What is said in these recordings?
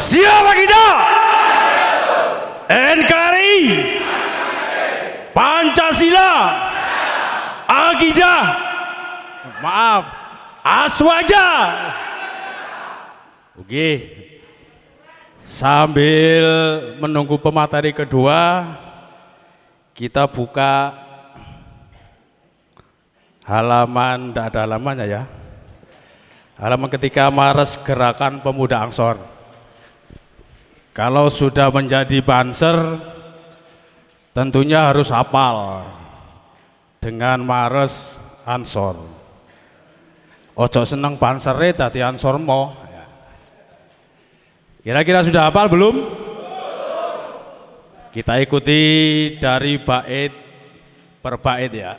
Siapa kita? NKRI, Pancasila, akidah, maaf, aswaja. Oke, sambil menunggu pemateri kedua, kita buka halaman, tidak ada halamannya ya, halaman ketiga Mares Gerakan Pemuda Ansor. Kalau sudah menjadi banser, tentunya harus hafal dengan Mares Ansor. Ojo seneng bansere dadi ansor mo. Kira-kira sudah hafal belum? Kita ikuti dari bait per bait ya.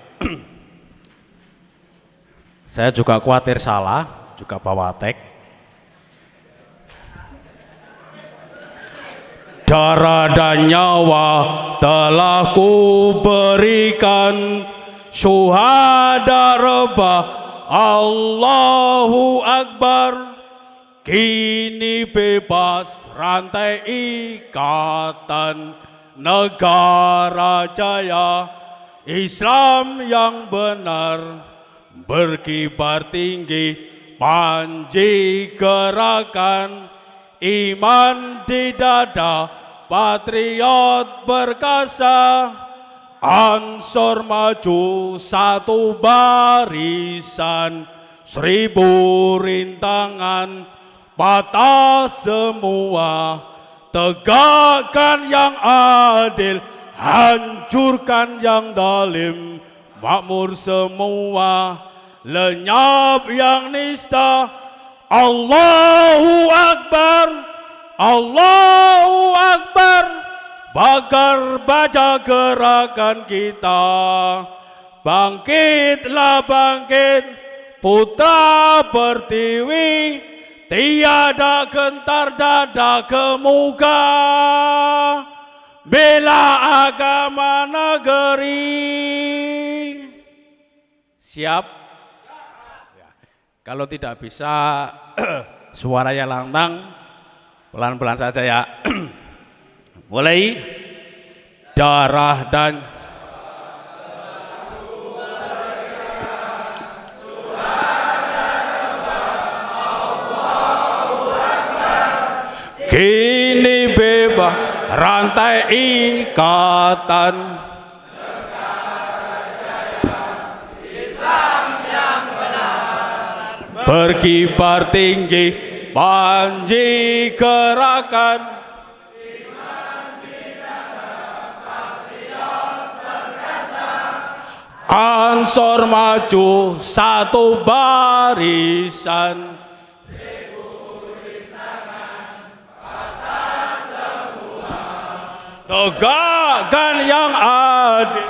Saya juga khawatir salah, juga bawa teks. Darah dan nyawa telah kuberikan, syuhada rebah Allahu Akbar. Kini bebas rantai ikatan negara jaya, Islam yang benar berkibar tinggi, panji gerakan, iman di dada, patriot berkasa, Ansor maju satu barisan, 1000 rintangan patah semua, tegakkan yang adil, hancurkan yang zalim, makmur semua, lenyap yang nista. Allahu Akbar, Allahu Akbar, bakar baja gerakan kita. Bangkitlah bangkit, putra pertiwi, tiada gentar dada kemuka, bela agama negeri. Siap? Kalau tidak bisa suaranya lantang, pelan-pelan saja ya. Mulai. Darah dan kini bebas rantai ikatan, berkibar tinggi, panji gerakan, Ansor maju satu barisan, tegakkan yang adil,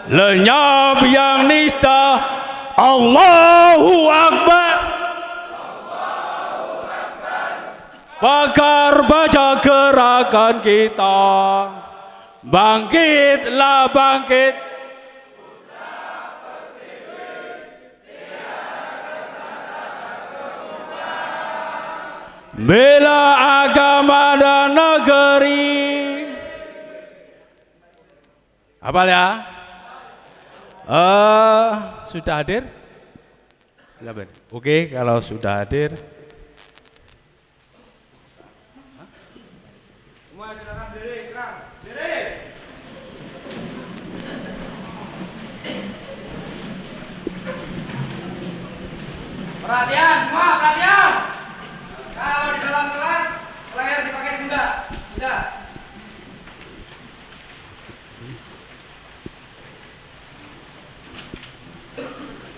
lenyap yang nista. Allahu Akbar, bakar baja gerakan kita. Bangkitlah bangkit, bela agama dan negeri. Hafal ya? Sudah hadir? Oke, kalau sudah hadir. Semua silakan diri, diri. Perhatian, semua perhatian. Kalau di dalam kelas, leher dipakai di pundak. Tidak.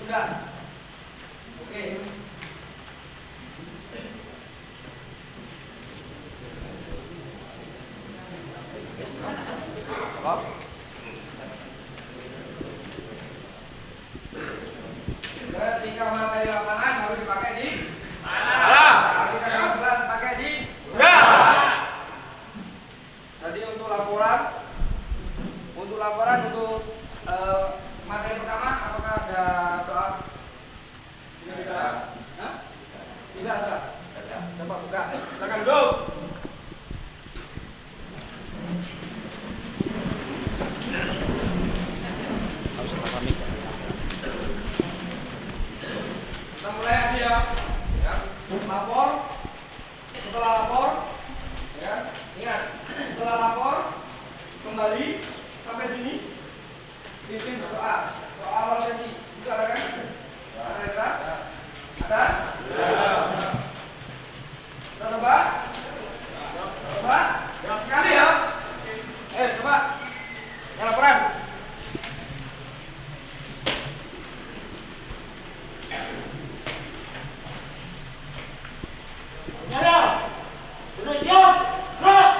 Sudah. Oke. Ketika materi lapangan baru dipakai di Silakan duduk. Kita mulai lagi ya. Ya. Lapor. Setelah lapor, ya. Ingat, setelah lapor kembali sampai sini. Pimpin berdoa. Doa awal sesi. Itu ada kan? Ada? Ada? Kita coba? Coba? Sekali ya? Coba. Yang laporan. Nyala. Sudah siap? Gerak.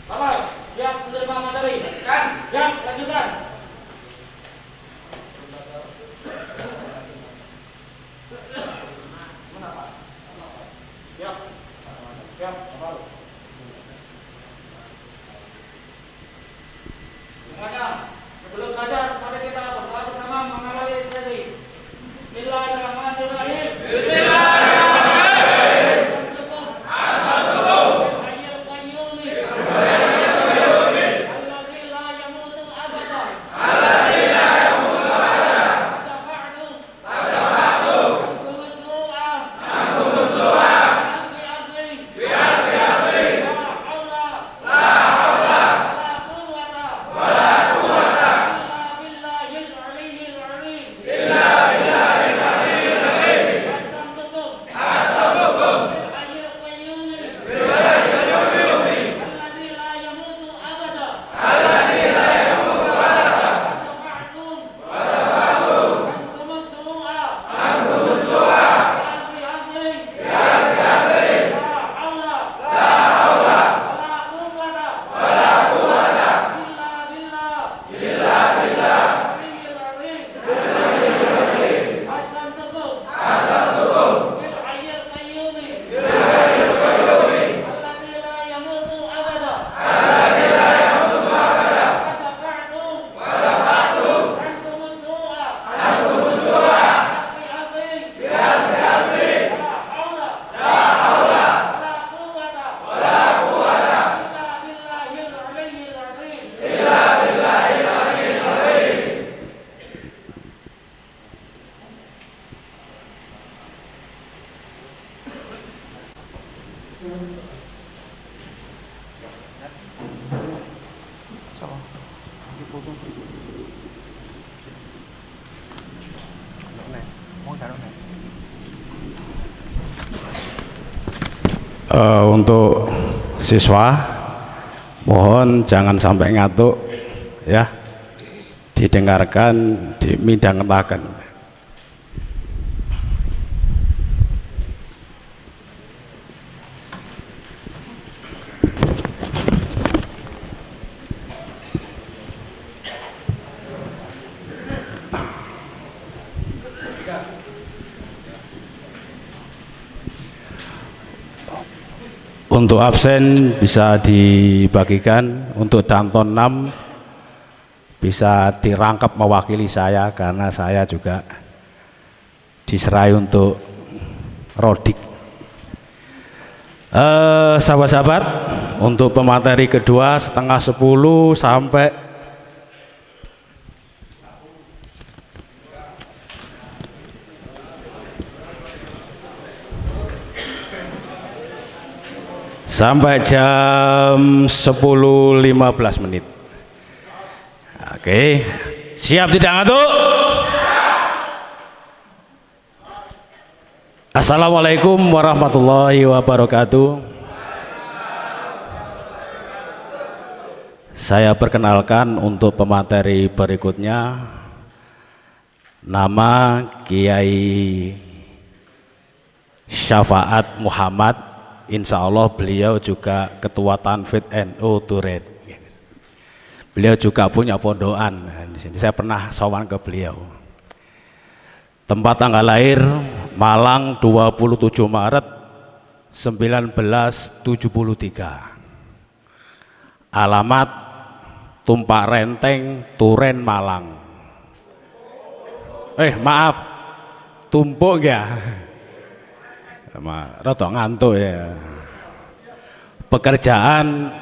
Bapak, siap menerima materi? Kan? Siap, lanjutkan. Siap. Siap, baru. Semuanya, sebelum belajar, mari kita berdoa bersama mengawali sesi. Bismillahirrahmanirrahim. Untuk siswa mohon jangan sampai ngantuk ya, didengarkan, dimidangetaken. Untuk absen bisa dibagikan, untuk Danton 6 bisa dirangkap mewakili saya karena saya juga diserai untuk Rodik. Sahabat-sahabat, untuk pemateri kedua setengah 10 sampai jam 10.15. Oke, siap tidak ngantuk? Assalamualaikum warahmatullahi wabarakatuh. Saya perkenalkan untuk pemateri berikutnya, nama Kiai Syafaat Muhammad. Insya Allah beliau juga ketua Tanfid NU Turen. Beliau juga punya pondokan di sini. Saya pernah sowan ke beliau. Tempat tanggal lahir Malang 27 Maret 1973. Alamat Tumpak Renteng, Turen, Malang. Maaf, tumpuk ya. Rada ngantuk ya. Pekerjaan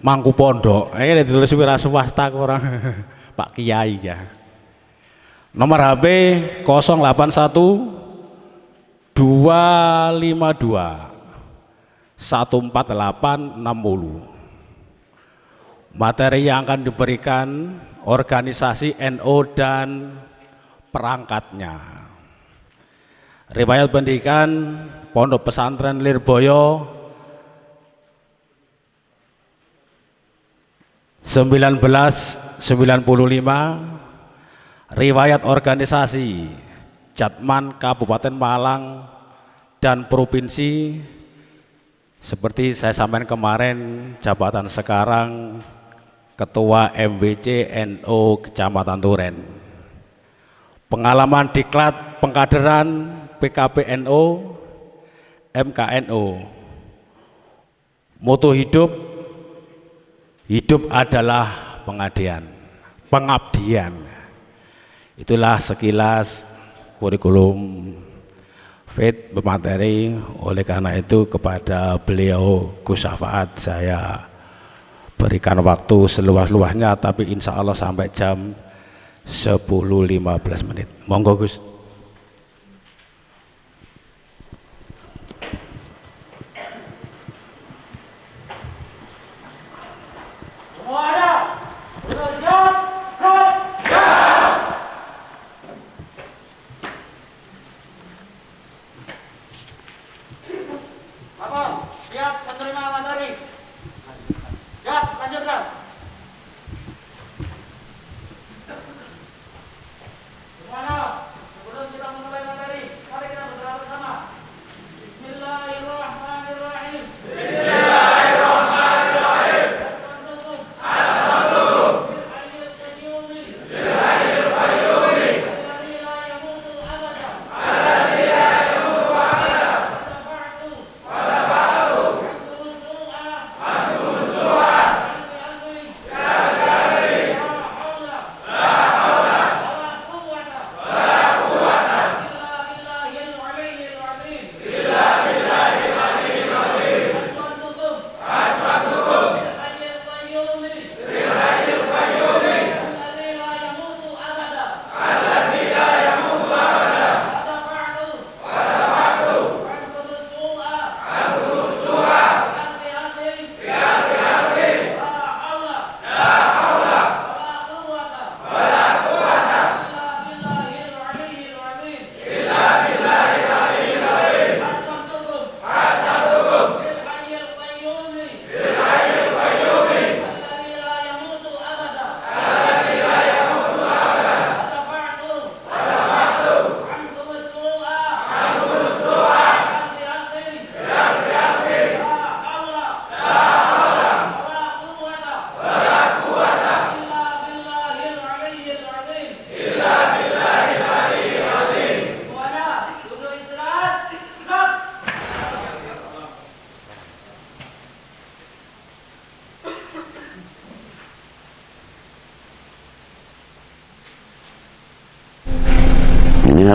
mangku pondok. Ini ditulis wira swasta kurang Pak Kiai ya. Nomor HP 081 252 14860. Materi yang akan diberikan organisasi NU dan perangkatnya. Riwayat pendidikan Pondok Pesantren Lirboyo 1995. Riwayat organisasi Jatman Kabupaten Malang dan Provinsi seperti saya sampaikan kemarin, jabatan sekarang Ketua MWC NU Kecamatan Turen. Pengalaman diklat pengkaderan PKP NU MKNU. Moto hidup adalah pengabdian. Itulah sekilas kurikulum fit bermateri. Oleh karena itu kepada beliau Gus Syafaat saya berikan waktu seluas-luasnya, tapi insya Allah sampai jam 10.15 menit. Monggo Gus.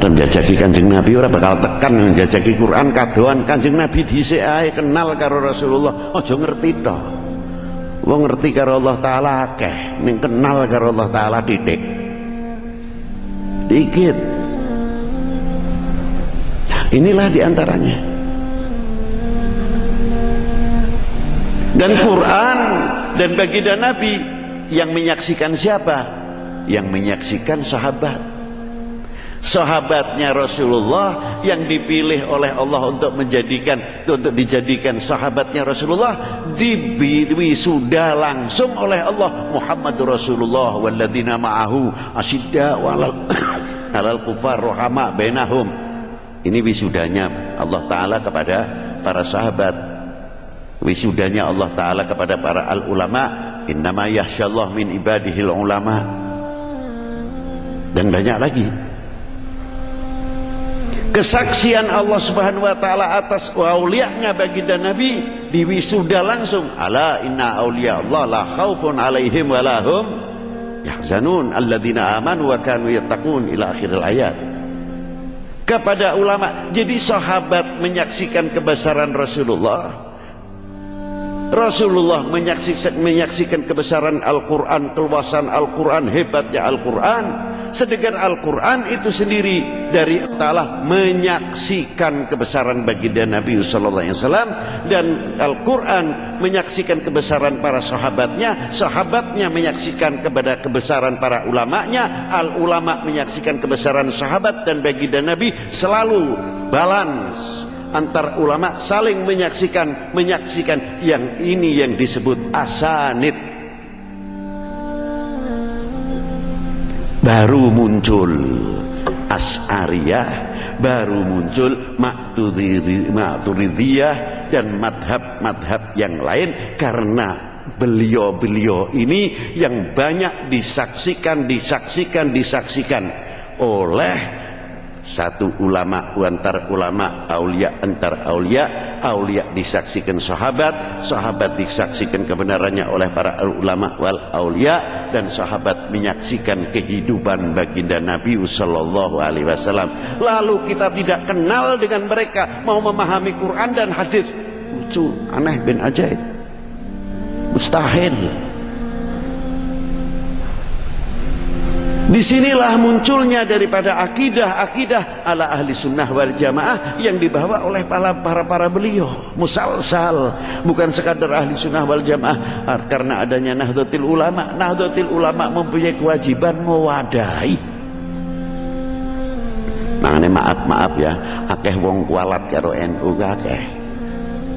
arep njajaki Kanjeng Nabi ora bakal tekan njajaki Quran kadoan Kanjeng Nabi dhisik ae kenal karo Rasulullah, aja ngerti tok. Wong ngerti karo Allah taala akeh, ning kenal karo Allah taala titik. Dikit. Inilah diantaranya. Dan Quran dan baginda Nabi yang menyaksikan siapa? Yang menyaksikan sahabat. Sahabatnya Rasulullah yang dipilih oleh Allah untuk dijadikan sahabatnya Rasulullah diwisuda langsung oleh Allah. Muhammadur Rasulullah walladzina ma'ahu asyidda alal kufar rahama bainahum. Ini wisudanya Allah Ta'ala kepada para sahabat, wisudanya Allah Ta'ala kepada para al-ulama. Innama yakhsyallah min ibadihil ulama. Dan banyak lagi kesaksian Allah Subhanahu wa taala atas aulianya baginda Nabi diwisuda langsung. Ala inna auliya Allah la khaufun alaihim wa lahum yahzanun alladzina amanu wa kanu yattaqun ila akhiril ayat. Kepada ulama. Jadi sahabat menyaksikan kebesaran Rasulullah. Rasulullah menyaksikan kebesaran Al-Quran, keluasan Al-Quran, hebatnya Al-Quran. Sedangkan Al-Quran itu sendiri dari Allah menyaksikan kebesaran baginda Nabi SAW, dan Al-Quran menyaksikan kebesaran para sahabatnya, sahabatnya menyaksikan kepada kebesaran para ulamanya, al-ulama menyaksikan kebesaran sahabat dan baginda Nabi. Selalu balance antar ulama, saling menyaksikan yang ini yang disebut asanid. Baru muncul Asy'ariyah, baru muncul Maturidiyah dan madhab-madhab yang lain, karena beliau-beliau ini yang banyak disaksikan oleh satu ulama antar ulama, aulia antar aulia disaksikan sahabat disaksikan kebenarannya oleh para ulama wal aulia, dan sahabat menyaksikan kehidupan baginda Nabi sallallahu alaihi wasallam. Lalu kita tidak kenal dengan mereka, mau memahami Quran dan hadis, lucu, aneh bin ajaib, mustahil. Disinilah munculnya daripada akidah ala ahli sunnah wal jamaah yang dibawa oleh para beliau, musalsal, bukan sekadar ahli sunnah wal jamaah. Karena adanya Nahdlatul Ulama mempunyai kewajiban mewadahi. Makanya maaf ya, akeh wong kualat karo NU akeh.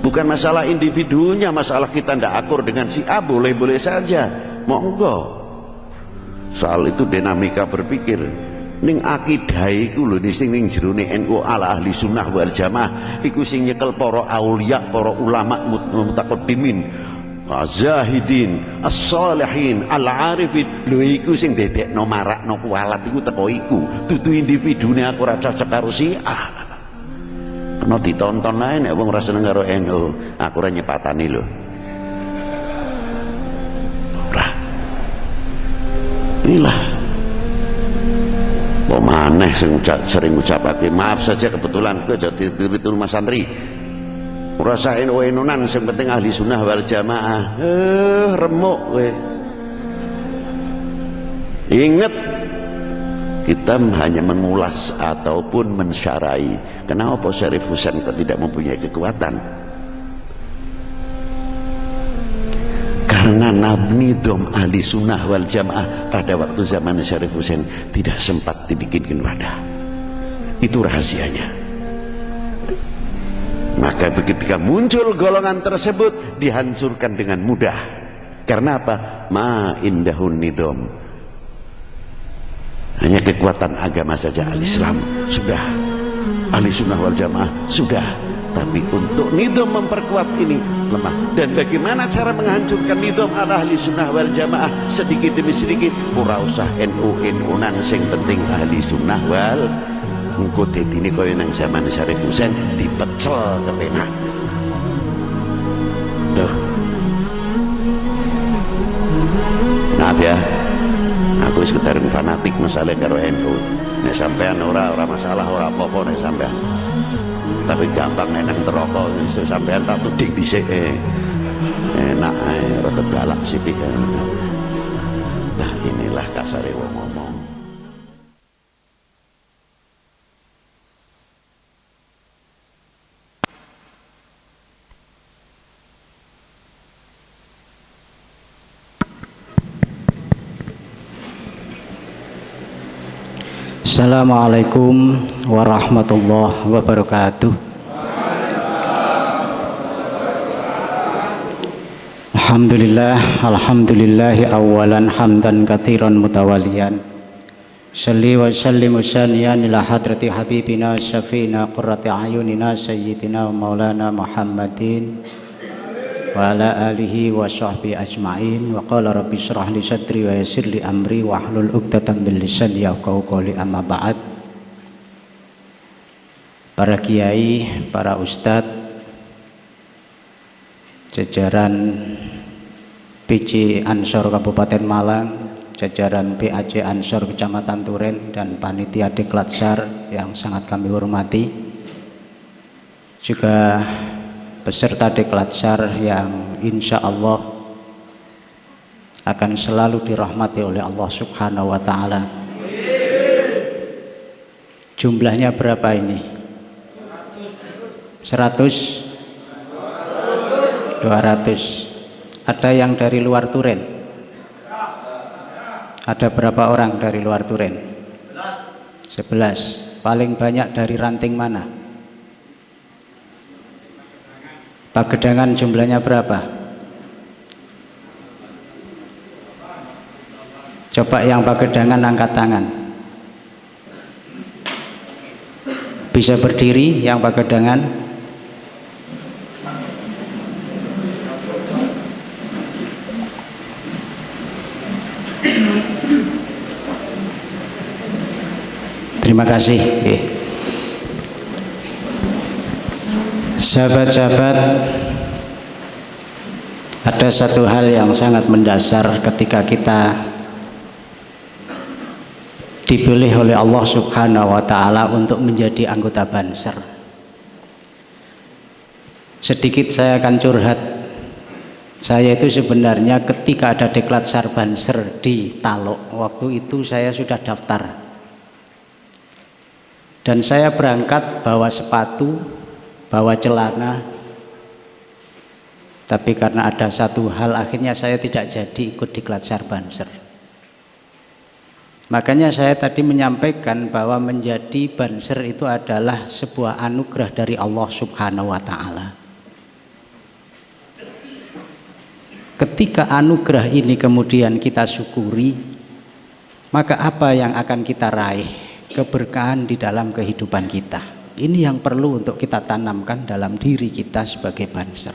Bukan masalah individunya, masalah kita ndak akur dengan si A, boleh-boleh saja, monggo. Soal itu dinamika berpikir. Ning akidah iku lho sing ning jerone NU ala ahli sunnah wal jamaah iku sing nyekel para aulia, para ulama mutaqaddimin, zahidin, as-salihin, al-arifin. Lho iku sing dedekno marakno kualat iku teko iku. Dudu individune aku ora cocok karo si A. Kena ditonton ae nek wong ora seneng karo NU, aku ora nyepatani lho. Inilah pemaneh sering ucapake maaf saja, kebetulan ke jadi itu rumah santri ngerasain enunan, yang penting ahli sunnah wal jamaah. Remuk we. Ingat, kita hanya mengulas ataupun mensyarai. Kenapa Syarif Husain kok tidak mempunyai kekuatan? Karena nidham ahli sunnah wal jamaah pada waktu zaman Syarif Husain tidak sempat dibikinkan wadah. Itu rahasianya. Maka ketika muncul golongan tersebut dihancurkan dengan mudah. Karena apa? Ma indahun nidham. Hanya kekuatan agama saja al-Islam sudah, ahli sunnah wal jamaah sudah. Tapi untuk nidham memperkuat ini lemah. Dan bagaimana cara menghancurkan nidham ala ahli sunnah wal jamaah? Sedikit demi sedikit. Ora usah NU-NU-nan, sing penting ahli sunnah wal. Engko ini kaya nang zaman Syarif Husain dipecel kepenak. Tuh. Maaf ya, aku sekedar fanatik masalah karo NU. Nek sampean ora masalah, ora apa-apa nek sampean. Tapi gampang nenang terokok iso sampean tak tuding dhisik enak rada galak sithik. Nah inilah kasare wong ngomong. Assalamualaikum warahmatullahi wabarakatuh. Alhamdulillahi awalan hamdan katsiran mutawaliyan. Shalli wa sallim saniyan ila hadrati habibina syafina qurrati ayunina sayyidina maulana Muhammadin wa ala alihi wa sahbihi ajma'in. Wa qala rabbi shrah li sadri wa yassir li amri wa hlul 'uqdatam min lisani yafqahu qawli, amma ba'd. Para kiai, para ustadz, jajaran PJ Ansor Kabupaten Malang, jajaran PAJ Ansor Kecamatan Turen dan panitia Diklat SAR yang sangat kami hormati, juga peserta Diklat SAR yang insya Allah akan selalu dirahmati oleh Allah Subhanahu wa Ta'ala. Jumlahnya berapa ini? 100? 200. Ada yang dari luar Turen? Ada berapa orang dari luar Turen? 11. Paling banyak dari ranting mana? Pagedangan jumlahnya berapa? Coba yang Pagedangan angkat tangan. Bisa berdiri yang Pagedangan? Terima kasih. Sahabat-sahabat, ada satu hal yang sangat mendasar ketika kita dipilih oleh Allah Subhanahu wa Ta'ala untuk menjadi anggota Banser. Sedikit saya akan curhat. Saya itu sebenarnya ketika ada Diklat SAR Banser di Talok, waktu itu saya sudah daftar dan saya berangkat bawa sepatu, bawa celana, tapi karena ada satu hal akhirnya saya tidak jadi ikut Diklat SAR Banser. Makanya saya tadi menyampaikan bahwa menjadi Banser itu adalah sebuah anugerah dari Allah Subhanahu wa Ta'ala. Ketika anugerah ini kemudian kita syukuri, maka apa yang akan kita raih? Keberkahan di dalam kehidupan kita. Ini yang perlu untuk kita tanamkan dalam diri kita sebagai Banser.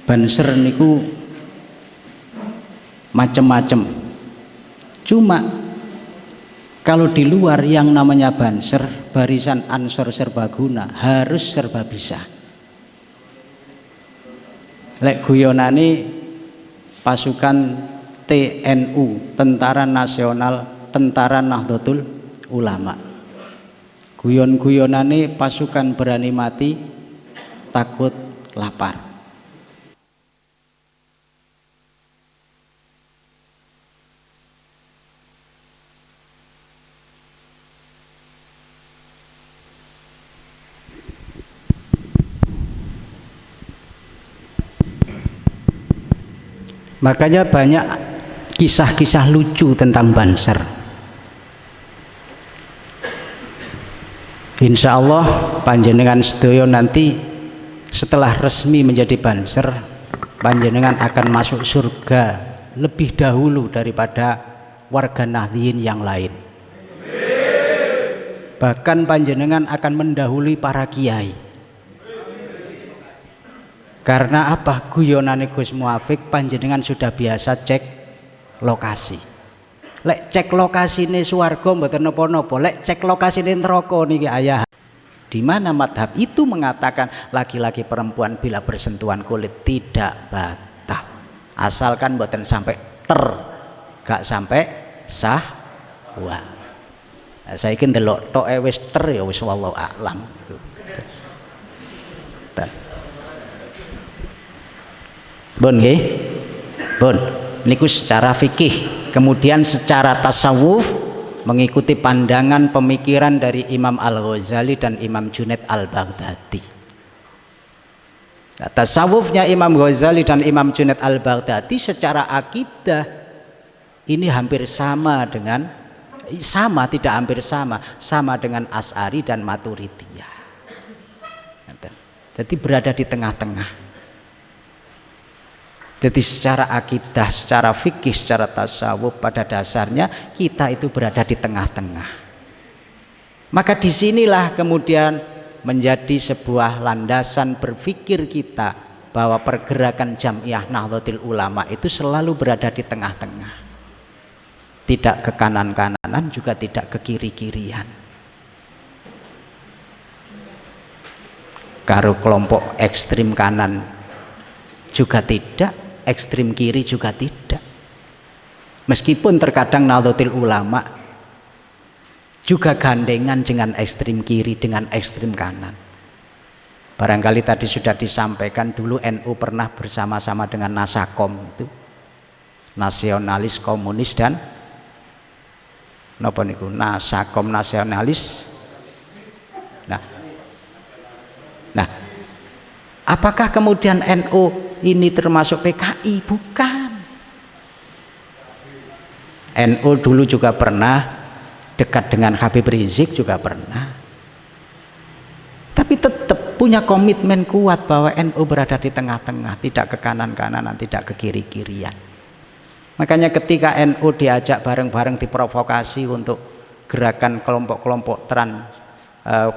Banser niku macem-macem. Cuma kalau di luar yang namanya Banser, barisan Ansor Serbaguna harus serba bisa. Lek guyonane pasukan TNU, Tentara Nasional Tentara Nahdlatul Ulama. Guyon-guyonane pasukan berani mati, takut lapar. Makanya banyak kisah-kisah lucu tentang Banser. Insya Allah panjenengan sedaya nanti setelah resmi menjadi Banser, panjenengan akan masuk surga lebih dahulu daripada warga Nahdliyin yang lain. Bahkan panjenengan akan mendahului para kiai. Karena apa? Guyonane Gus Muafik, panjenengan sudah biasa cek lokasi. Lek cek lokasine swarga mboten napa-napa, lek cek lokasine neraka niki ayah. Di mana madhab itu mengatakan laki-laki perempuan bila bersentuhan kulit tidak batal, asalkan mboten sampai gak sampai sah. Wah, saiki ndelok tok wis ya wis wallahu a'lam. Bon nggih. Bon, niku secara fikih. Kemudian secara tasawuf mengikuti pandangan pemikiran dari Imam Al-Ghazali dan Imam Junaid Al-Baghdadi. Nah, tasawufnya Imam Ghazali dan Imam Junaid Al-Baghdadi secara akidah ini hampir sama dengan tidak hampir sama dengan Asy'ari dan Maturidiyah. Jadi berada di tengah-tengah. Jadi secara akidah, secara fikih, secara tasawuf pada dasarnya kita itu berada di tengah-tengah. Maka disinilah kemudian menjadi sebuah landasan berpikir kita bahwa pergerakan Jam'iyah Nahdlatul Ulama itu selalu berada di tengah-tengah. Tidak ke kanan-kananan, juga tidak ke kiri-kirian. Karo kelompok ekstrim kanan juga tidak, ekstrim kiri juga tidak. Meskipun terkadang Nahdlatul Ulama juga gandengan dengan ekstrem kiri, dengan ekstrem kanan. Barangkali tadi sudah disampaikan, dulu NU pernah bersama-sama dengan Nasakom, itu nasionalis komunis, dan napa niku Nasakom nasionalis. Nah, apakah kemudian NU ini termasuk PKI? Bukan. NU dulu juga pernah dekat dengan Habib Rizik, juga pernah, tapi tetap punya komitmen kuat bahwa NU berada di tengah-tengah, tidak ke kanan-kananan, tidak ke kiri-kirian. Makanya ketika NU diajak bareng-bareng diprovokasi untuk gerakan kelompok-kelompok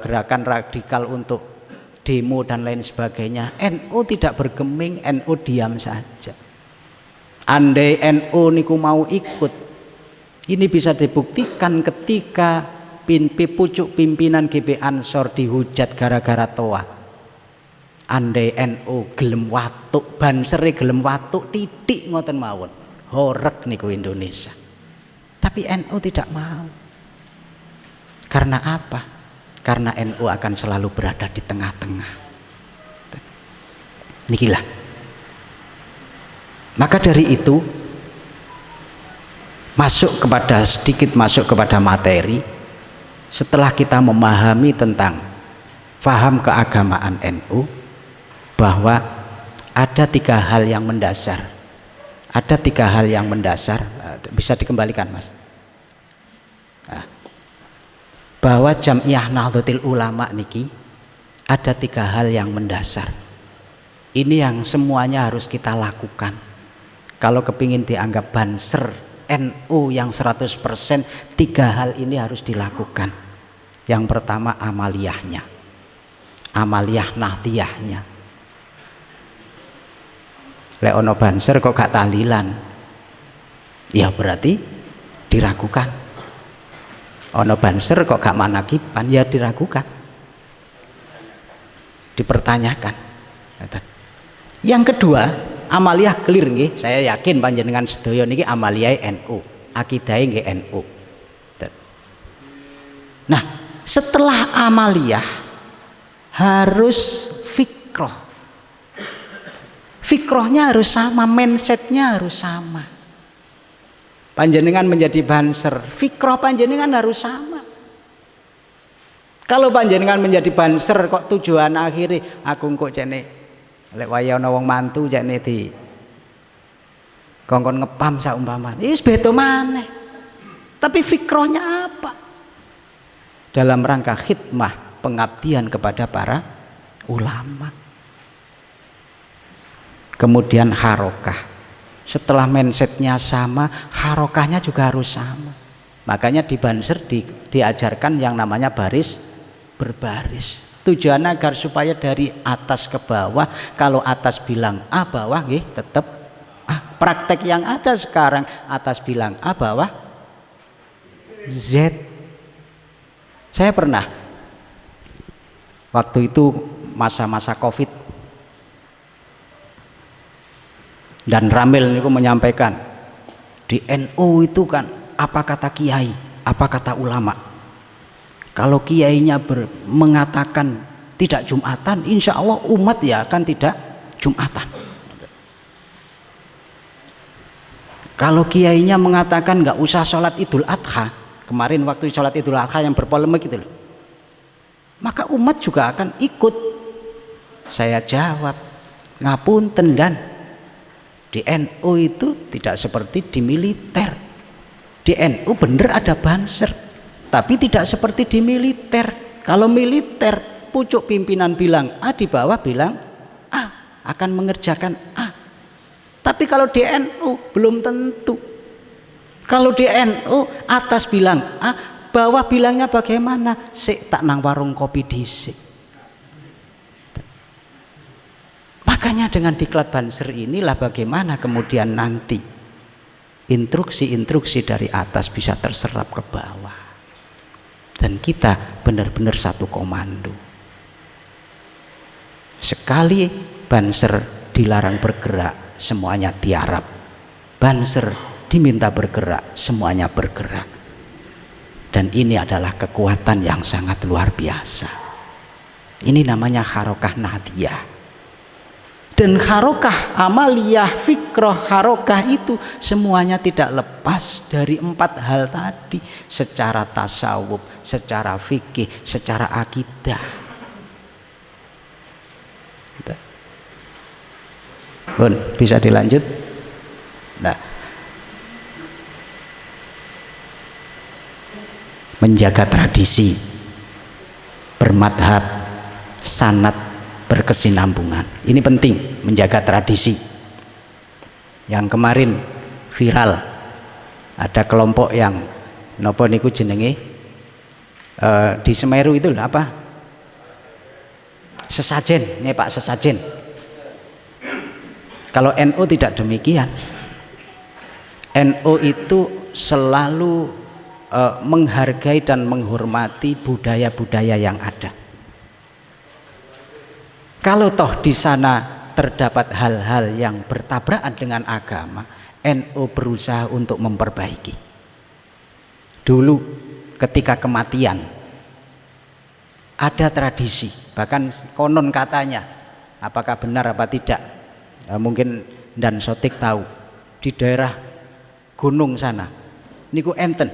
gerakan radikal untuk demo dan lain sebagainya, NU tidak bergeming, NU diam saja. Andai NU niku mau ikut, ini bisa dibuktikan ketika pucuk pimpinan GB Ansor dihujat gara-gara toa. Andai NU gelem watuk, bansere gelem watuk titik ngoten mawon, horeg niku Indonesia. Tapi NU tidak mau. Karena apa? Karena NU akan selalu berada di tengah-tengah. Nikilah. Maka dari itu, sedikit masuk kepada materi. Setelah kita memahami tentang faham keagamaan NU, bahwa ada 3 hal yang mendasar. Ada 3 hal yang mendasar. Bisa dikembalikan, Mas. Bahwa Jam'iyah Nahdlatul Ulama niki ada 3 hal yang mendasar. Ini yang semuanya harus kita lakukan. Kalau kepingin dianggap banser NU yang 100%, 3 hal ini harus dilakukan. Yang pertama amaliyahnya, amaliyah nahdiyahnya. Lek ono banser kok gak tahlilan, ya berarti diragukan. Ono banser kok gak manakiban, ya diragukan, dipertanyakan. Yang kedua, amaliyah clear nggih. Saya yakin panjenengan sedaya niki amaliyah NU, akidah nggih NU. Nah, setelah amaliyah harus fikroh. Fikrohnya harus sama, mindsetnya harus sama. Panjenengan menjadi banser, fikroh panjenengan harus sama. Kalau panjenengan menjadi banser kok tujuan akhirnya aku kok jane lek waya ana wong mantu jane di kongkon ngepam saumpama. Wis beda maneh. Tapi fikrohnya apa? Dalam rangka khidmah, pengabdian kepada para ulama. Kemudian harokah. Setelah mindsetnya sama, harokahnya juga harus sama. Makanya di banser diajarkan yang namanya baris berbaris. Tujuannya agar supaya dari atas ke bawah, kalau atas bilang A, bawah nggih tetap A. Praktek yang ada sekarang, atas bilang A, bawah Z. Saya pernah waktu itu masa-masa Covid, dan Ramil niku menyampaikan di NU itu kan apa kata kiai, apa kata ulama. Kalau kiainya mengatakan tidak Jumatan, insya Allah umat ya akan tidak Jumatan. Kalau kiainya mengatakan nggak usah sholat Idul Adha, kemarin waktu sholat Idul Adha yang berpolemik itu loh, maka umat juga akan ikut. Saya jawab, ngapunten dan di NU itu tidak seperti di militer. Di NU bener ada banser, tapi tidak seperti di militer. Kalau militer pucuk pimpinan bilang A, di bawah bilang A, akan mengerjakan A. Tapi kalau di NU belum tentu. Kalau di NU atas bilang A, bawah bilangnya bagaimana? Sik tak nang warung kopi dhisik. Makanya dengan diklat banser inilah bagaimana kemudian nanti instruksi-instruksi dari atas bisa terserap ke bawah. Dan kita benar-benar satu komando. Sekali banser dilarang bergerak, semuanya tiarap. Banser diminta bergerak, semuanya bergerak. Dan ini adalah kekuatan yang sangat luar biasa. Ini namanya harokah nahdiyah. Dan harokah amaliyah, fikroh, harokah itu semuanya tidak lepas dari 4 hal tadi. Secara tasawuf, secara fikih, secara akidah. Bun, bisa dilanjut? Nah, menjaga tradisi, bermadhab, sanad, berkesinambungan. Ini penting, menjaga tradisi. Yang kemarin viral, ada kelompok yang nopo niku jenenge di Semeru itu apa? Sesajen, ini Pak Sesajen. Kalau NU tidak demikian. NU itu selalu menghargai dan menghormati budaya-budaya yang ada. Kalau toh di sana terdapat hal-hal yang bertabrakan dengan agama, NU berusaha untuk memperbaiki. Dulu ketika kematian ada tradisi, bahkan konon katanya, apakah benar apa tidak, mungkin Dan Sotik tahu, di daerah gunung sana niku enten,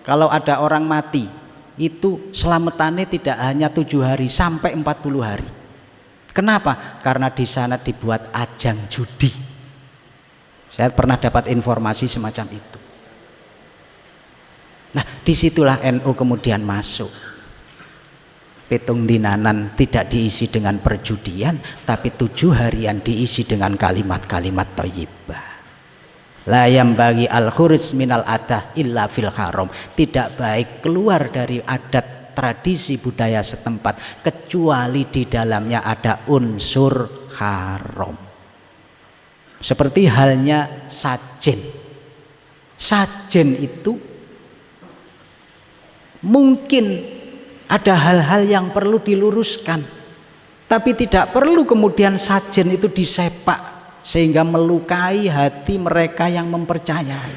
kalau ada orang mati itu selamatannya tidak hanya 7 hari sampai 40 hari. Kenapa? Karena di sana dibuat ajang judi. Saya pernah dapat informasi semacam itu. Nah, disitulah NU kemudian masuk. Pitung dinanan tidak diisi dengan perjudian, tapi 7 harian diisi dengan kalimat-kalimat thayyibah. La yambagi al-khuruj minal adah illa fil haram. Tidak baik keluar dari adat tradisi budaya setempat kecuali di dalamnya ada unsur haram. Seperti halnya sajen. Sajen itu mungkin ada hal-hal yang perlu diluruskan, tapi tidak perlu kemudian sajen itu disepak sehingga melukai hati mereka yang mempercayai.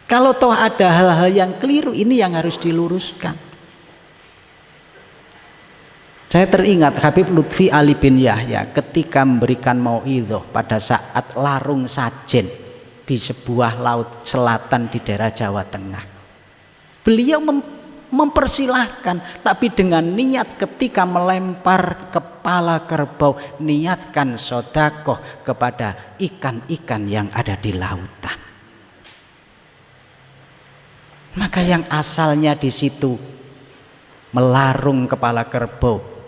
Kalau toh ada hal-hal yang keliru, ini yang harus diluruskan. Saya teringat Habib Lutfi Ali bin Yahya ketika memberikan mauidhah pada saat larung sajen di sebuah laut selatan di daerah Jawa Tengah. Beliau mempersilahkan, tapi dengan niat ketika melempar kepala kerbau, niatkan sodakoh kepada ikan-ikan yang ada di lautan. Maka yang asalnya di situ melarung kepala kerbau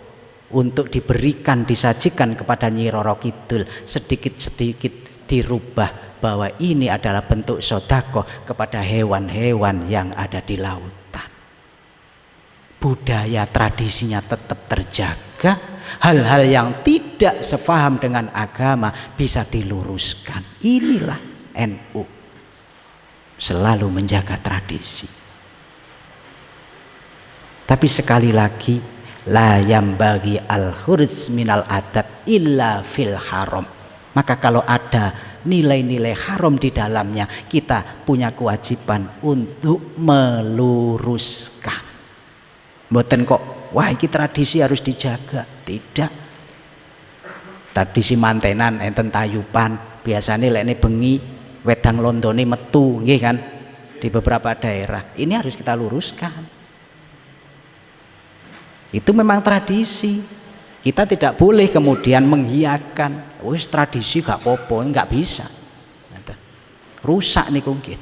untuk diberikan, disajikan kepada Nyi Roro Kidul, sedikit-sedikit dirubah bahwa ini adalah bentuk sedekah kepada hewan-hewan yang ada di lautan. Budaya tradisinya tetap terjaga, hal-hal yang tidak sefaham dengan agama bisa diluruskan. Inilah NU, selalu menjaga tradisi. Tapi sekali lagi, la yambagi al-khuruj minal adat illa fil haram. Maka kalau ada nilai-nilai haram di dalamnya, kita punya kewajiban untuk meluruskan. Mboten kok, wah ini tradisi harus dijaga. Tidak. Tradisi mantenan enten tayupan, biasanya lek bengi wedang londone metu nggih kan di beberapa daerah. Ini harus kita luruskan. Itu memang tradisi. Kita tidak boleh kemudian menghiakan, wis tradisi gak apa-apa, nggak bisa. Rusak nih mungkin.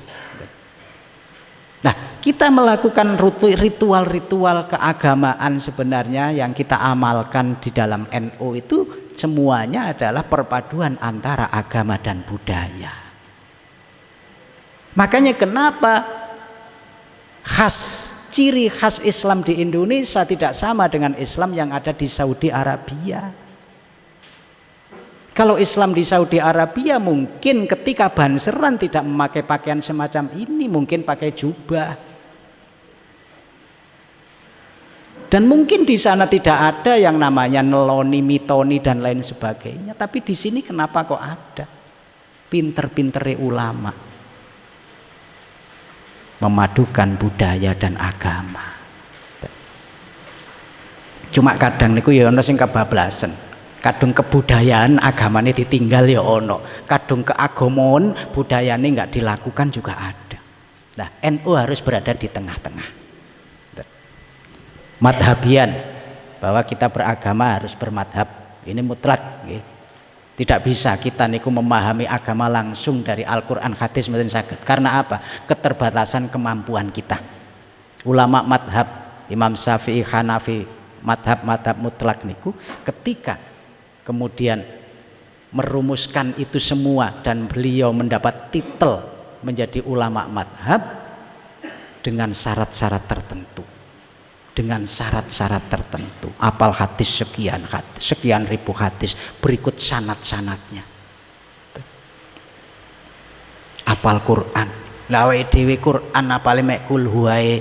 Nah, kita melakukan ritual-ritual keagamaan sebenarnya yang kita amalkan di dalam NU itu semuanya adalah perpaduan antara agama dan budaya. Makanya kenapa ciri khas Islam di Indonesia tidak sama dengan Islam yang ada di Saudi Arabia. Kalau Islam di Saudi Arabia mungkin ketika banseran tidak memakai pakaian semacam ini, mungkin pakai jubah. Dan mungkin di sana tidak ada yang namanya neloni, mitoni dan lain sebagainya. Tapi di sini kenapa kok ada? Pinter-pintere ulama. memadukan budaya dan agama. Cuma kadang niku ya ana sing kebablasan. Kadung kebudayaan agamane ditinggal ya ono, kadung keagamaan budayane nggak dilakukan juga ada. Nah, NU harus berada di tengah-tengah. Madhabian, bahwa kita beragama harus bermadhab, ini mutlak. Tidak bisa kita niku memahami agama langsung dari Al-Quran hadis mboten saged. Karena apa? Keterbatasan kemampuan kita. Ulama madhab Imam Syafi'i, Hanafi, madhab mutlak niku ketika kemudian merumuskan itu semua dan beliau mendapat titel menjadi ulama madhab dengan syarat-syarat tertentu, apal hadis sekian ribu hadis, berikut sanad-sanadnya, apal Quran, lawe dewe Quran apale mek kul huwae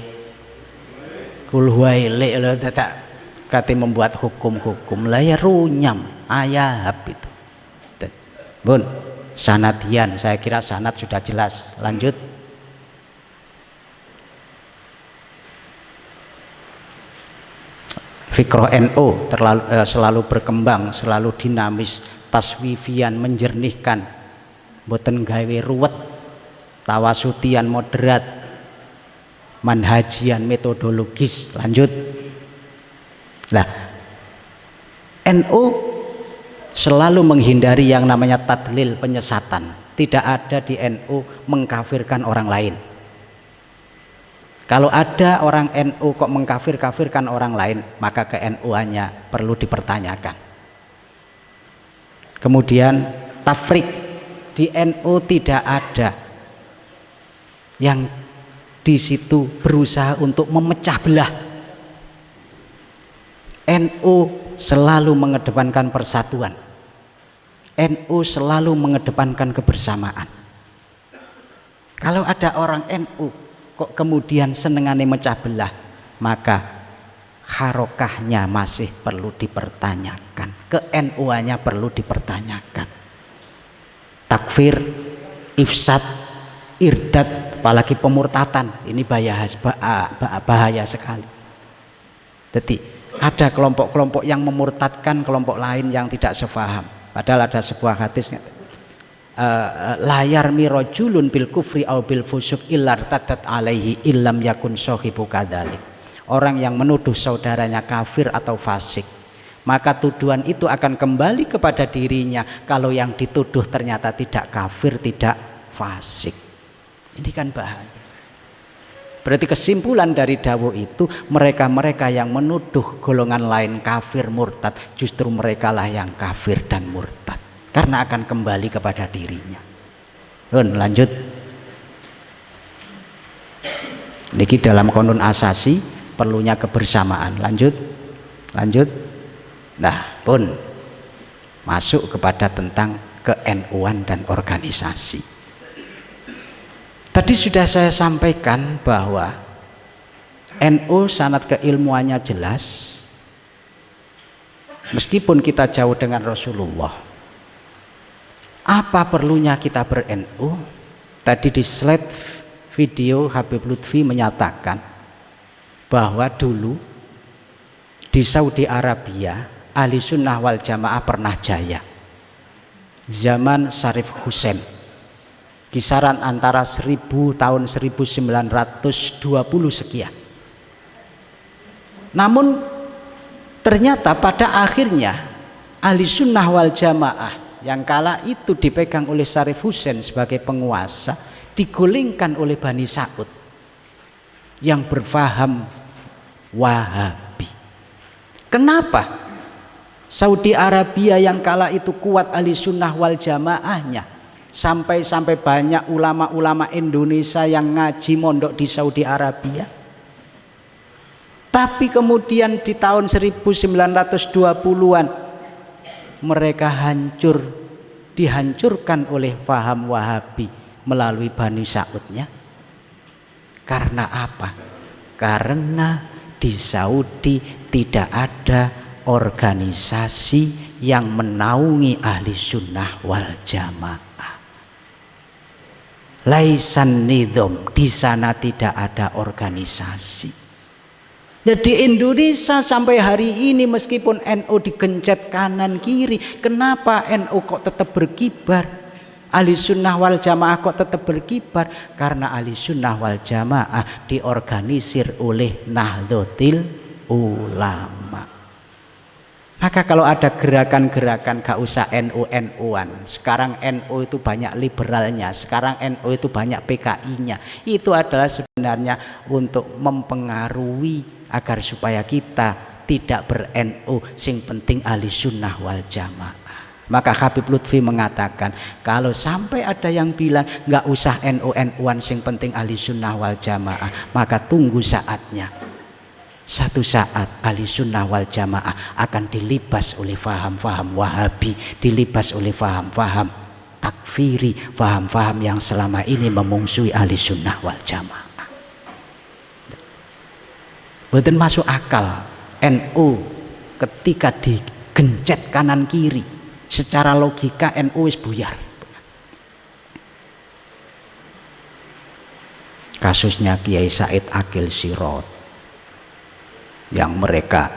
le tak kate membuat hukum-hukum lah ya runyam ayahab itu. Bun, sanadian, saya kira sanad sudah jelas. Lanjut. Fikroh NU selalu berkembang, selalu dinamis, taswifian, menjernihkan, boten gawe ruwet, tawasutian, moderat, manhajian, metodologis. Lanjut. Nah, NU selalu menghindari yang namanya tadlil, penyesatan. Tidak ada di NU mengkafirkan orang lain. Kalau ada orang NU kok mengkafirkan orang lain, maka ke NU-nya perlu dipertanyakan. Kemudian tafrik, di NU tidak ada yang di situ berusaha untuk memecah belah. NU selalu mengedepankan persatuan. NU selalu mengedepankan kebersamaan. Kalau ada orang NU kok kemudian senengane mecah belah, maka harokahnya masih perlu dipertanyakan, ke NU-nya perlu dipertanyakan. Takfir, ifsad, irdad, apalagi pemurtatan, ini bahaya sekali. Jadi ada kelompok-kelompok yang memurtadkan kelompok lain yang tidak sefaham. Padahal ada sebuah hadisnya, layar mirojulun bil kufri au bil fusuk illar tadat alaihi illam yakun sahibu kadzalik. Orang yang menuduh saudaranya kafir atau fasik, maka tuduhan itu akan kembali kepada dirinya kalau yang dituduh ternyata tidak kafir, tidak fasik. Ini kan bahaya. Berarti kesimpulan dari dawuh itu, mereka-mereka yang menuduh golongan lain kafir murtad, justru merekalah yang kafir dan murtad, karena akan kembali kepada dirinya. Lanjut. Niki dalam konun asasi perlunya kebersamaan. Lanjut. Nah, pun masuk kepada tentang ke-NU-an dan organisasi. Tadi sudah saya sampaikan bahwa NU sanad keilmuannya jelas, meskipun kita jauh dengan Rasulullah. Apa perlunya kita ber-NU? Tadi di slide video Habib Lutfi menyatakan bahwa dulu di Saudi Arabia Ahli Sunnah wal Jamaah pernah jaya zaman Syarif Hussein, kisaran antara 1920 sekian. Namun ternyata pada akhirnya Ahli Sunnah wal Jamaah yang kala itu dipegang oleh Syarif Hussein sebagai penguasa digulingkan oleh Bani Saud yang berfaham Wahabi. Kenapa? Saudi Arabia yang kala itu kuat Ahli Sunnah wal Jamaahnya, sampai banyak ulama-ulama Indonesia yang ngaji mondok di Saudi Arabia. Tapi kemudian di tahun 1920-an mereka dihancurkan oleh paham Wahabi melalui Bani Saudnya. Karena apa? Karena di Saudi tidak ada organisasi yang menaungi Ahli Sunnah wal Jamaah. Laisan nidham, di sana tidak ada organisasi. Nah, di Indonesia sampai hari ini meskipun NU digencet kanan kiri, kenapa NU kok tetap berkibar? Ahli sunnah wal jamaah kok tetap berkibar? Karena ahli sunnah wal jamaah diorganisir oleh Nahdlatul Ulama. Maka kalau ada gerakan-gerakan gak usah NU-NU-an. Sekarang NU itu banyak liberalnya, sekarang NU itu banyak PKI-nya. Itu adalah sebenarnya untuk mempengaruhi agar supaya kita tidak ber-NU, sing penting ahli sunnah wal jamaah. Maka Habib Lutfi mengatakan, kalau sampai ada yang bilang gak usah NU-NU-an, sing penting ahli sunnah wal jamaah, maka tunggu saatnya. Satu saat ahli sunnah wal jamaah akan dilibas oleh faham-faham wahabi, dilibas oleh faham-faham takfiri, faham-faham yang selama ini memungsuhi ahli sunnah wal jamaah. Betul masuk akal NU ketika digencet kanan kiri, secara logika NU wis buyar. Kasusnya Kiai Said Akil Sirot yang mereka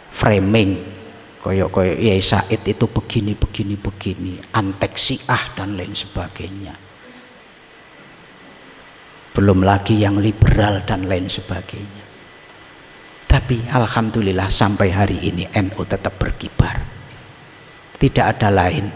framing koyok Kiai Said itu begini antek Syiah dan lain sebagainya, belum lagi yang liberal dan lain sebagainya. Tapi alhamdulillah sampai hari ini NU tetap berkibar, tidak ada lain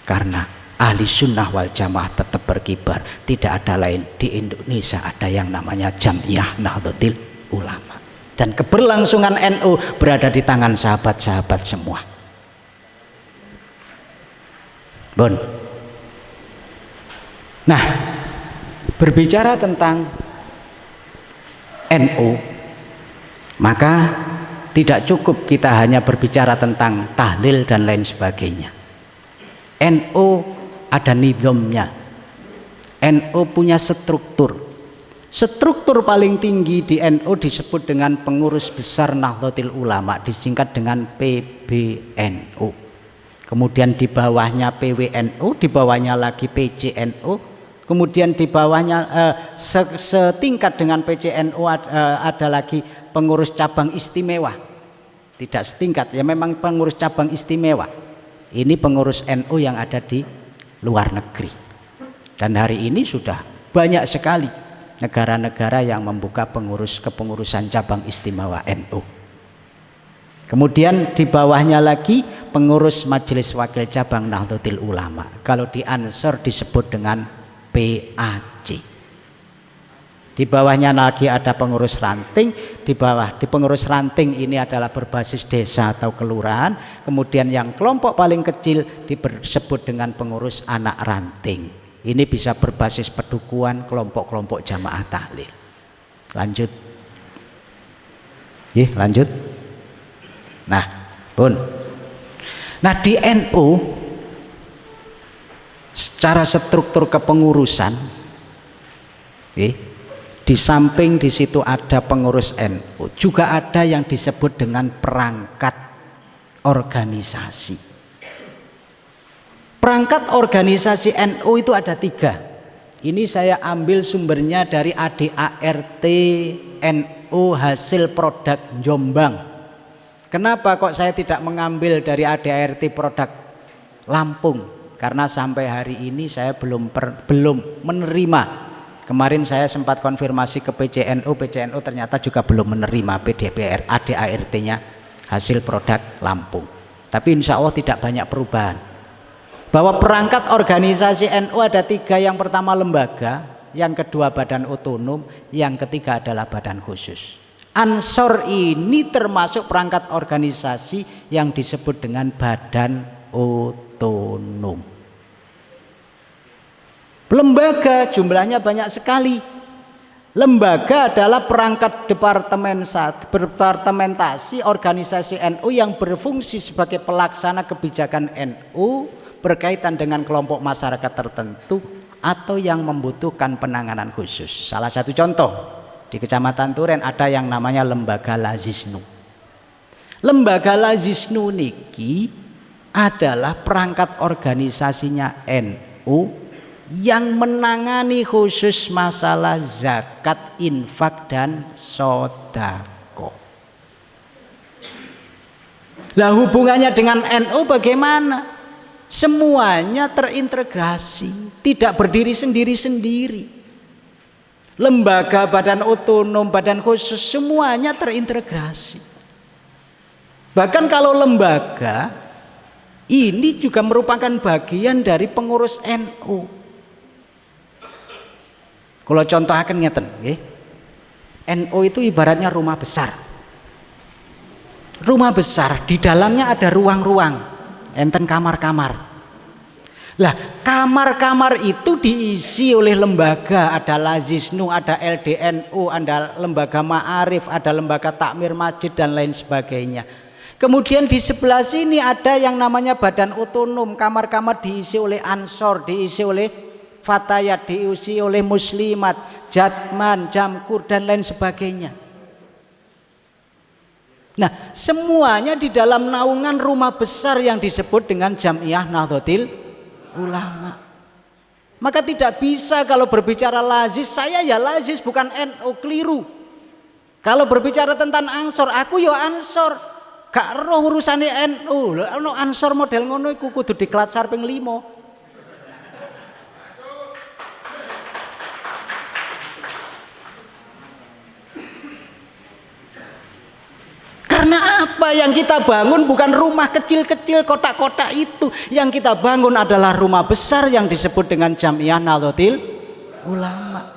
karena ahli sunnah wal jamaah tetap berkibar. Tidak ada lain, di Indonesia ada yang namanya Jamiah Nahdlatul Ulama. Dan keberlangsungan NU berada di tangan sahabat-sahabat semua. Bon. Nah, berbicara tentang NU, maka tidak cukup kita hanya berbicara tentang tahlil dan lain sebagainya. NU ada nizamnya. NU punya struktur. Struktur paling tinggi di NU disebut dengan pengurus besar Nahdlatul Ulama, disingkat dengan PBNU. Kemudian di bawahnya PWNU, di bawahnya lagi PCNU, kemudian di bawahnya setingkat dengan PCNU ada lagi pengurus cabang istimewa. Tidak setingkat, ya memang pengurus cabang istimewa. Ini pengurus NU yang ada di luar negeri. Dan hari ini sudah banyak sekali negara-negara yang membuka kepengurusan cabang istimewa NU. Kemudian di bawahnya lagi pengurus Majelis Wakil Cabang Nahdlatul Ulama. Kalau di Ansor disebut dengan PAC. Di bawahnya lagi ada pengurus ranting. Di pengurus ranting ini adalah berbasis desa atau kelurahan. Kemudian yang kelompok paling kecil disebut dengan pengurus anak ranting. Ini bisa berbasis pedukuhan, kelompok-kelompok jamaah tahlil. Lanjut. Lanjut. Nah, Bun. Nah, di NU secara struktur kepengurusan, di samping di situ ada pengurus NU, juga ada yang disebut dengan perangkat organisasi. Perangkat organisasi NU itu ada 3. Ini saya ambil sumbernya dari ADART NU hasil produk Jombang. Kenapa kok saya tidak mengambil dari ADART produk Lampung? Karena sampai hari ini saya belum menerima. Kemarin saya sempat konfirmasi ke PCNU ternyata juga belum menerima PDPR ADART-nya hasil produk Lampung. Tapi insya Allah tidak banyak perubahan. Bahwa perangkat organisasi NU ada 3. Yang pertama lembaga, yang kedua badan otonom, yang ketiga adalah badan khusus. Ansor ini termasuk perangkat organisasi yang disebut dengan badan otonom. Lembaga jumlahnya banyak sekali. Lembaga adalah perangkat departementasi organisasi NU yang berfungsi sebagai pelaksana kebijakan NU berkaitan dengan kelompok masyarakat tertentu atau yang membutuhkan penanganan khusus. Salah satu contoh di Kecamatan Turen ada yang namanya Lembaga Lazisnu. Lembaga Lazisnu niki adalah perangkat organisasinya NU yang menangani khusus masalah zakat, infak dan sodako. Lah hubungannya dengan NU bagaimana? Semuanya terintegrasi, tidak berdiri sendiri-sendiri. Lembaga, badan otonom, badan khusus semuanya terintegrasi. Bahkan kalau lembaga ini juga merupakan bagian dari pengurus NU. Kalau contoh akan ngeten, nggih. NU itu ibaratnya rumah besar. Rumah besar di dalamnya ada ruang-ruang, enten kamar-kamar. Lah, kamar-kamar itu diisi oleh lembaga, ada Lazisnu, ada LDNU, ada lembaga Ma'arif, ada lembaga takmir masjid dan lain sebagainya. Kemudian di sebelah sini ada yang namanya badan otonom, kamar-kamar diisi oleh Ansor, diisi oleh Fatayat, diisi oleh Muslimat, Jatman, Jamkur dan lain sebagainya. Nah, semuanya di dalam naungan rumah besar yang disebut dengan Jam'iyah Nahdlatul Ulama. Maka tidak bisa kalau berbicara lazis, saya ya lazis bukan NU, keliru. Kalau berbicara tentang Ansor, aku ya Ansor, gak roh urusane NU. Ono Ansor model ngono iku kudu diklat sarping 5. Karena apa? Yang kita bangun bukan rumah kecil-kecil kotak-kotak itu. Yang kita bangun adalah rumah besar yang disebut dengan Jam'iyah Nahdlatul Ulama.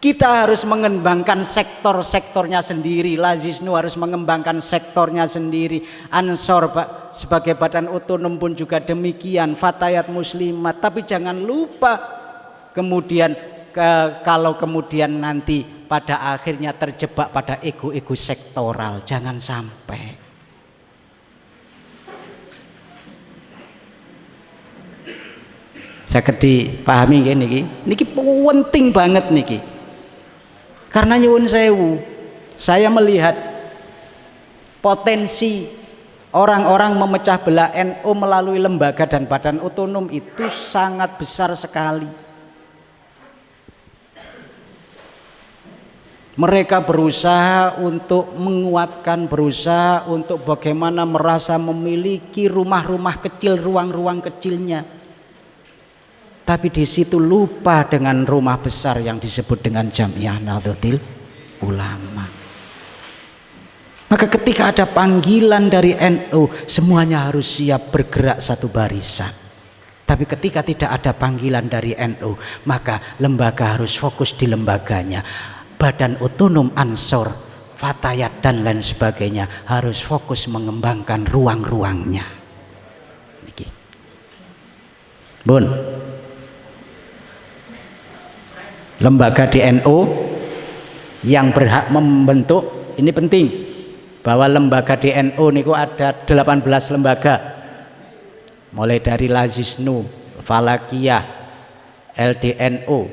Kita harus mengembangkan sektor-sektornya sendiri. Lazisnu harus mengembangkan sektornya sendiri. Ansor sebagai badan otonom pun juga demikian. Fatayat Muslimat. Tapi jangan lupa kemudian kalau kemudian nanti pada akhirnya terjebak pada ego-ego sektoral, jangan sampai. Saged dipahami nggih niki penting banget niki. Karena nyuwun sewu, saya melihat potensi orang-orang memecah belah NU melalui lembaga dan badan otonom itu sangat besar sekali. Mereka berusaha untuk menguatkan, berusaha untuk bagaimana merasa memiliki rumah-rumah kecil, ruang-ruang kecilnya. Tapi di situ lupa dengan rumah besar yang disebut dengan Jam'iyah Nahdlatul Ulama. Maka ketika ada panggilan dari NU, semuanya harus siap bergerak satu barisan. Tapi ketika tidak ada panggilan dari NU, maka lembaga harus fokus di lembaganya. Badan otonom Ansor, Fatayat dan lain sebagainya harus fokus mengembangkan ruang-ruangnya. Niki. Bun. Lembaga di NU yang berhak membentuk, ini penting bahwa lembaga di NU niku ada 18 lembaga. Mulai dari Lazisnu, Falakiyah, LDNU,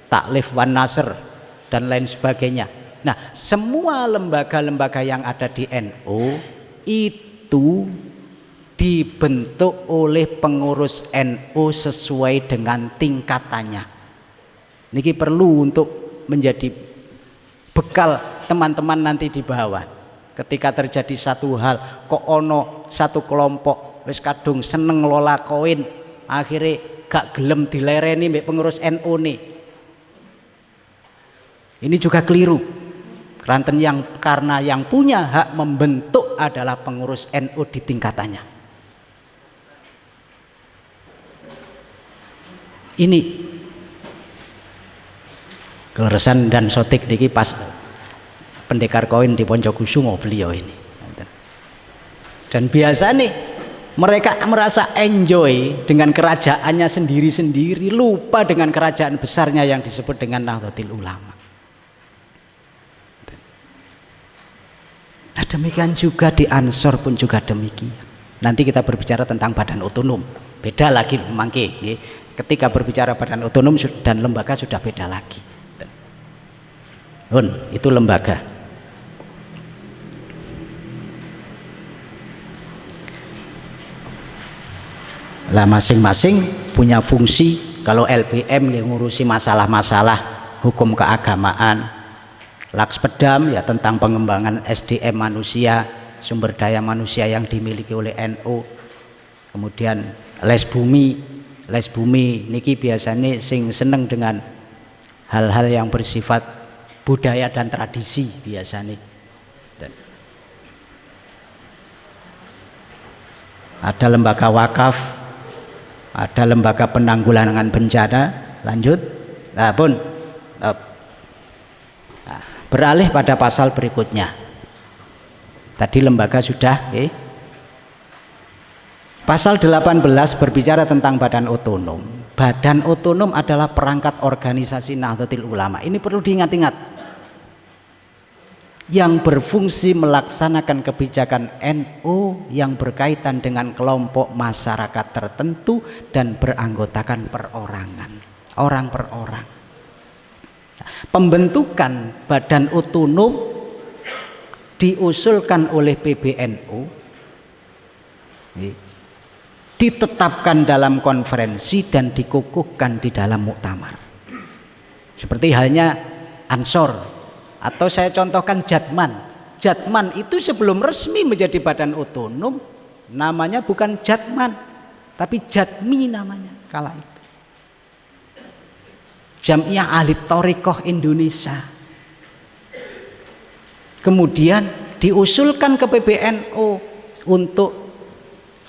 Taklif Wan Nasr dan lain sebagainya. Nah, semua lembaga-lembaga yang ada di NU itu dibentuk oleh pengurus NU sesuai dengan tingkatannya. Niki perlu untuk menjadi bekal teman-teman nanti di bawah. Ketika terjadi satu hal, kok ono satu kelompok wis kadung seneng ngelola koin, akhirnya gak gelem dilereni mbek pengurus NU nih. Ini juga keliru. Karena yang punya hak membentuk adalah pengurus NU di tingkatannya. Ini Kleresan dan Sotik niki pas pendekar koin di Poncokusumo beliau ini. Dan biasa nih mereka merasa enjoy dengan kerajaannya sendiri-sendiri, lupa dengan kerajaan besarnya yang disebut dengan Nahdlatul Ulama. Nah, demikian juga di Ansor pun juga demikian. Nanti kita berbicara tentang badan otonom, beda lagi mangke. Ketika berbicara badan otonom dan lembaga sudah beda lagi. Itu lembaga. Lah masing-masing punya fungsi. Kalau LBM yang ngurusi masalah-masalah hukum keagamaan, Lakspedam ya tentang pengembangan SDM manusia, sumber daya manusia yang dimiliki oleh NU. Kemudian Les Bumi niki biasanya sing seneng dengan hal-hal yang bersifat budaya dan tradisi biasanya. Ada lembaga wakaf, ada lembaga penanggulangan bencana. Lanjut, nah pun beralih pada pasal berikutnya. Tadi lembaga sudah. Pasal 18 berbicara tentang badan otonom. Badan otonom adalah perangkat organisasi Nahdlatul Ulama. Ini perlu diingat-ingat. Yang berfungsi melaksanakan kebijakan NU yang berkaitan dengan kelompok masyarakat tertentu dan beranggotakan perorangan, orang per orang. Pembentukan badan otonom diusulkan oleh PBNU, ditetapkan dalam konferensi dan dikukuhkan di dalam muktamar. Seperti halnya Ansor. Atau saya contohkan Jatman. Jatman itu sebelum resmi menjadi badan otonom namanya bukan Jatman, tapi Jatmi namanya kala itu. Jamiah Ahli Thoriqah Indonesia. Kemudian diusulkan ke PBNU untuk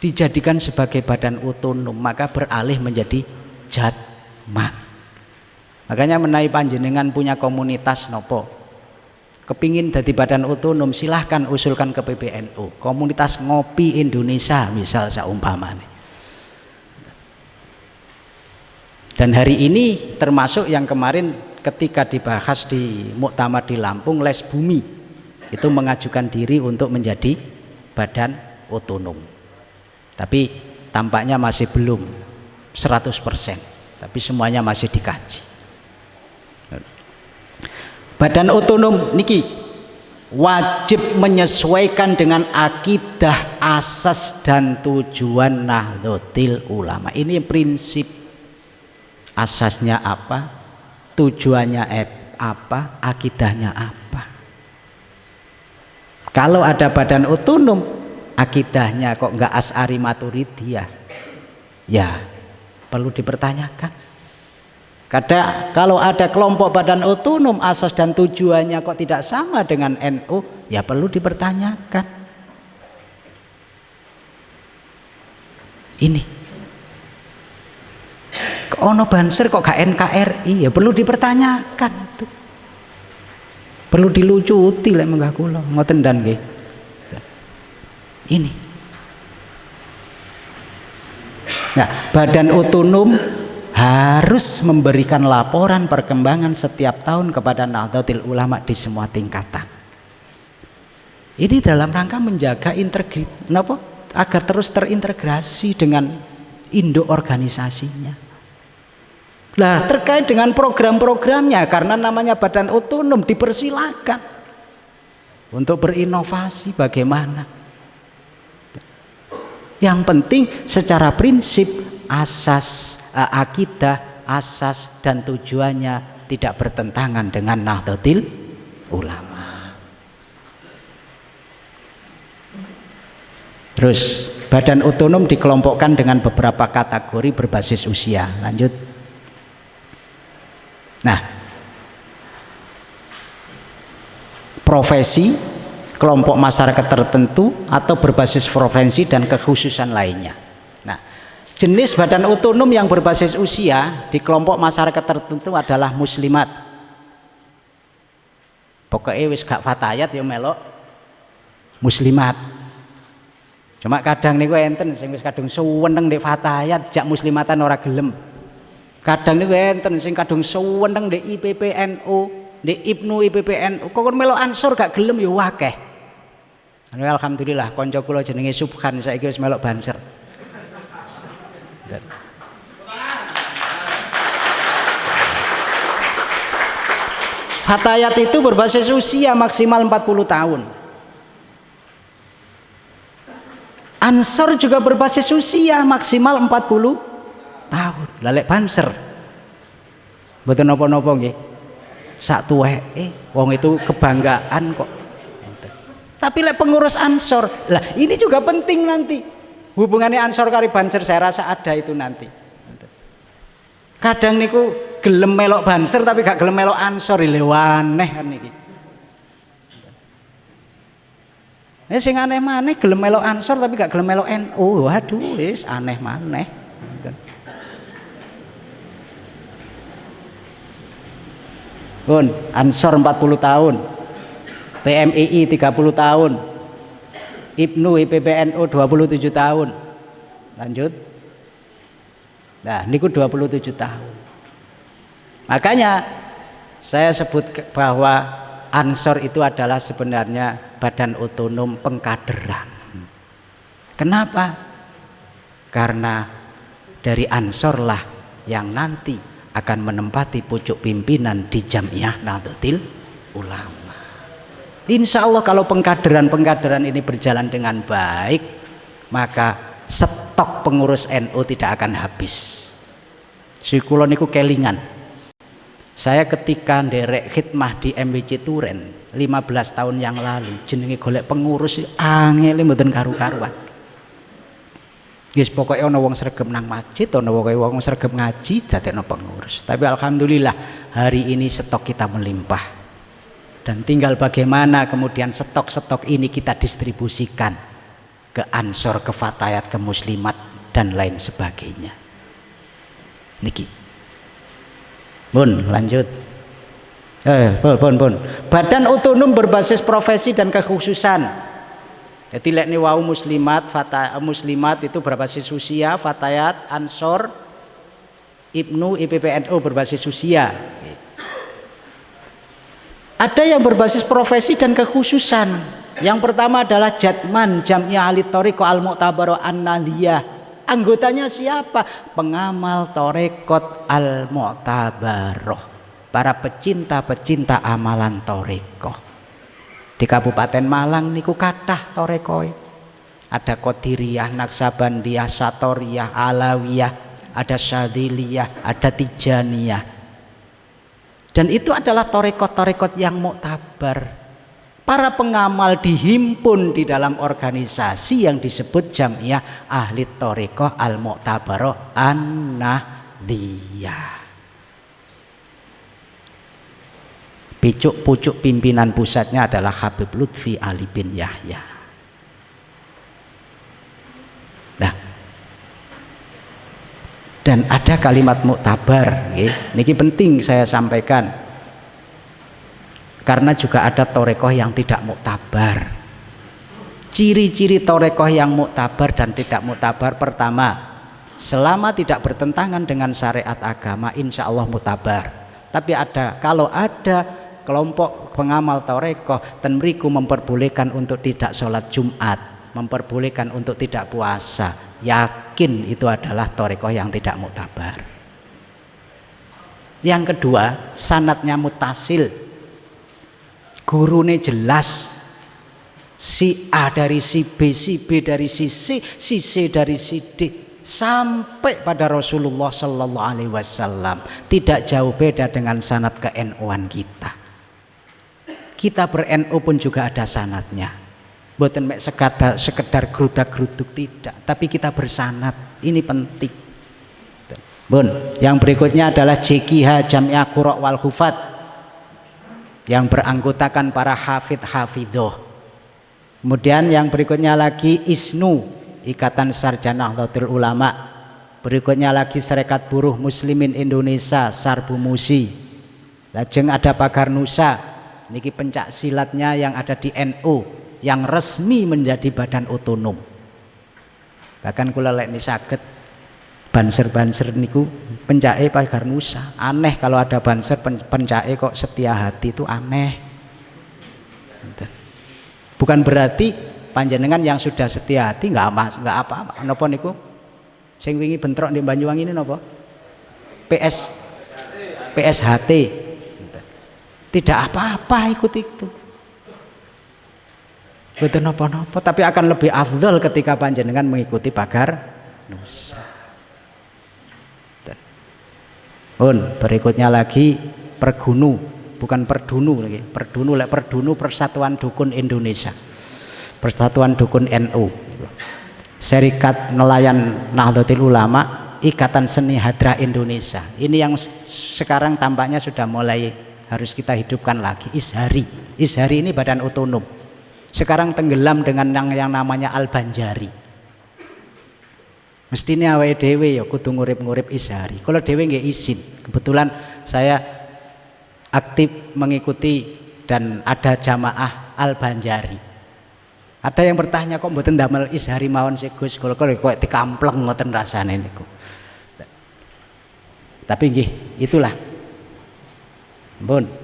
dijadikan sebagai badan otonom, maka beralih menjadi Jatma. Makanya menawi panjenengan punya komunitas nopo kepingin jadi badan otonom, silahkan usulkan ke PBNU, komunitas ngopi Indonesia misal saumpamanya. Dan hari ini termasuk yang kemarin ketika dibahas di muktamar di Lampung, Les Bumi itu mengajukan diri untuk menjadi badan otonom, tapi tampaknya masih belum 100%, tapi semuanya masih dikaji. Badan otonom niki wajib menyesuaikan dengan akidah, asas dan tujuan Nahdlatul Ulama. Ini prinsip. Asasnya apa? Tujuannya apa? Akidahnya apa? Kalau ada badan otonom, akidahnya kok enggak Asy'ari Maturidiyah, ya perlu dipertanyakan. Kalau ada kelompok badan otonom, asas dan tujuannya kok tidak sama dengan NU, ya perlu dipertanyakan. Ini kok ono Banser kok gak NKRI, ya perlu dipertanyakan itu. Perlu dilucuti lek menggah kula ngoten dan nggih. Ini. Nah, badan otonom harus memberikan laporan perkembangan setiap tahun kepada Nahdlatul Ulama di semua tingkatan. Ini dalam rangka menjaga integritas, agar terus terintegrasi dengan induk organisasinya. Nah, terkait dengan program-programnya, karena namanya badan otonom, dipersilakan untuk berinovasi bagaimana. Yang penting secara prinsip, asas akidah, asas dan tujuannya tidak bertentangan dengan Nahdlatul Ulama. Terus badan otonom dikelompokkan dengan beberapa kategori berbasis usia. Lanjut. Nah, profesi, kelompok masyarakat tertentu atau berbasis provinsi dan kekhususan lainnya. Nah, jenis badan otonom yang berbasis usia di kelompok masyarakat tertentu adalah muslimat. Pokoknya wis gak fatayat ya melok muslimat. Cuma kadang niku enten sing wis kadung suweneng ndek fatayat jak muslimatan ora gelem. Kadang niku enten sing kadung suweneng ndek IPPNU, ndek Ibnu IPPNU kok melok Ansor gak gelem ya akeh. Alhamdulillah kanca kula jenenge Subhan saiki wis melok Banser. Fatayat itu berbasis usia maksimal 40 tahun. Ansor juga berbasis usia maksimal 40 tahun. Lalek Banser mboten napa-napa nggih. Sak tuweke wong itu kebanggaan kok. Tapi lek pengurus Ansor, lah ini juga penting nanti. Hubungannya Ansor kari Banser saya rasa ada itu nanti. Kadang niku gelem melok Banser tapi gak gelem melok Ansor, lho aneh kan niki. Sing aneh maneh gelem melok Ansor tapi gak gelem melok NU. Waduh, wis aneh maneh. Pun Ansor 40 tahun. PMII 30 tahun. IPNU IPPNU 27 tahun. Lanjut. Nah, niku 27 tahun. Makanya saya sebut bahwa Ansor itu adalah sebenarnya badan otonom pengkaderan. Kenapa? Karena dari Ansor lah yang nanti akan menempati pucuk pimpinan di Jamiah Nahdlatul Ulama. Insya Allah kalau pengkaderan ini berjalan dengan baik, maka stok pengurus NU tidak akan habis. Sikulo niku kelingan. Saya ketika nderek khidmah di MWC Turen 15 tahun yang lalu, jenenge golek pengurus angel mboten karu-karuan. Wis pokoke ana wong sregep nang masjid, ana wong sregep ngaji dadekno pengurus. Tapi alhamdulillah hari ini stok kita melimpah. Dan tinggal bagaimana kemudian stok-stok ini kita distribusikan ke Ansor, ke Fatayat, ke Muslimat dan lain sebagainya. Niki. Bun, lanjut. Bun. Badan otonom berbasis profesi dan kekhususan. Jadi lek wau muslimat, muslimat itu berbasis usia, Fatayat, Ansor, IPNU, IPPNU berbasis usia. Ada yang berbasis profesi dan kekhususan. Yang pertama adalah Jatman, Jamiah Ahli Thariqah Al-Mu'tabarah An-Nadhiyah. Anggotanya siapa? Pengamal Thariqat Al-Mu'tabarah, para pecinta-pecinta amalan thariqah. Di Kabupaten Malang niku kathah thariqah. Ada Qadiriyah, Naksabandiyah, Satoriyah, Alawiyah, ada Syadziliyah, ada Tijaniyah. Dan itu adalah thariqat-thariqat yang muktabar. Para pengamal dihimpun di dalam organisasi yang disebut Jamiah Ahli Thariqah Al-Mu'tabarah An-Nadhiyah. Pucuk pimpinan pusatnya adalah Habib Lutfi Ali bin Yahya. Nah, dan ada kalimat muktabar, niki penting saya sampaikan. Karena juga ada thariqah yang tidak muktabar. Ciri-ciri thariqah yang muktabar dan tidak muktabar: pertama, selama tidak bertentangan dengan syariat agama, insya Allah muktabar. Tapi kalau ada kelompok pengamal thariqah dan mriku memperbolehkan untuk tidak sholat Jumat, memperbolehkan untuk tidak puasa, yakin itu adalah thariqah yang tidak muktabar. Yang kedua, sanadnya mutasil. Gurune jelas, si A dari si B dari si C dari si D, sampai pada Rasulullah Sallallahu Alaihi Wasallam. Tidak jauh beda dengan sanad ke NU-an kita. Kita ber-NU pun juga ada sanadnya. Bukan sekedar gerudak-geruduk, tidak, tapi kita bersanad. Ini penting. Bun, yang berikutnya adalah JKH Jamiah Qura' wal Hufad, yang beranggotakan para hafidh-hafidhoh. Kemudian yang berikutnya lagi ISNU, Ikatan Sarjana Nahdlatul Ulama. Berikutnya lagi Serikat Buruh Muslimin Indonesia, Sarbumusi. Lajeng ada Pagar Nusa, niki pencak silatnya yang ada di NU, yang resmi menjadi badan otonom. Bahkan kula lek ni saged banser-banser niku pencake Pagar Nusa. Aneh kalau ada banser pencake kok Setia Hati, itu aneh. Bukan berarti panjenengan yang sudah setia hati nggak apa-apa. Napa niku? Sing wingi bentrok di Banyuwangi ini napa? PSHT. Tidak apa-apa ikut itu. Betul napa-napa, tapi akan lebih afdal ketika panjenengan mengikuti pagar nusa. Pun berikutnya lagi pergunu, bukan perdunu lagi. Perdunu, lek perdunu Persatuan Dukun Indonesia. Persatuan Dukun NU. Serikat Nelayan Nahdlatul Ulama, Ikatan Seni Hadra Indonesia. Ini yang sekarang tampaknya sudah mulai harus kita hidupkan lagi. Ishari. Ishari ini badan otonom. Sekarang tenggelam dengan yang namanya Al-Banjari. Mestinya awake dhewe ya kudu ngurip-ngurip Ishari. Kalau dhewe nggih izin. Kebetulan saya aktif mengikuti dan ada jamaah Al-Banjari. Ada yang bertanya, kok mboten damel Ishari mawon sih Gus, kok dikampleng ngoten rasane niku. Tapi nggih, itulah. Ampun.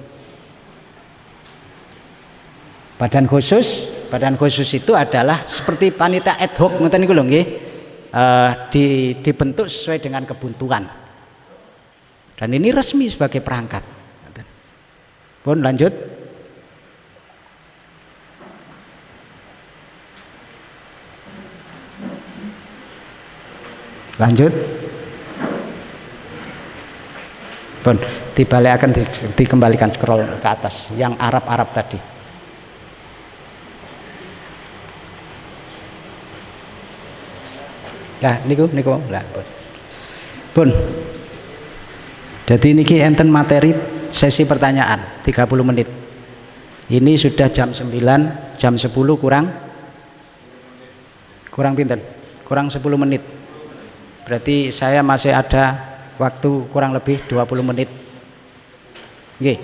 Badan khusus itu adalah seperti panitia ad hoc ngoten niku lho nggih. Dibentuk sesuai dengan kebutuhan. Dan ini resmi sebagai perangkat. Pun lanjut. Lanjut. Pun dibalik akan dikembalikan scroll ke atas yang Arab-Arab tadi. Ya, niku lah, Pun. Jadi niki enten materi sesi pertanyaan 30 menit. Ini sudah jam 9, jam 10 kurang pinten? Kurang 10 menit. Berarti saya masih ada waktu kurang lebih 20 menit. Nggih.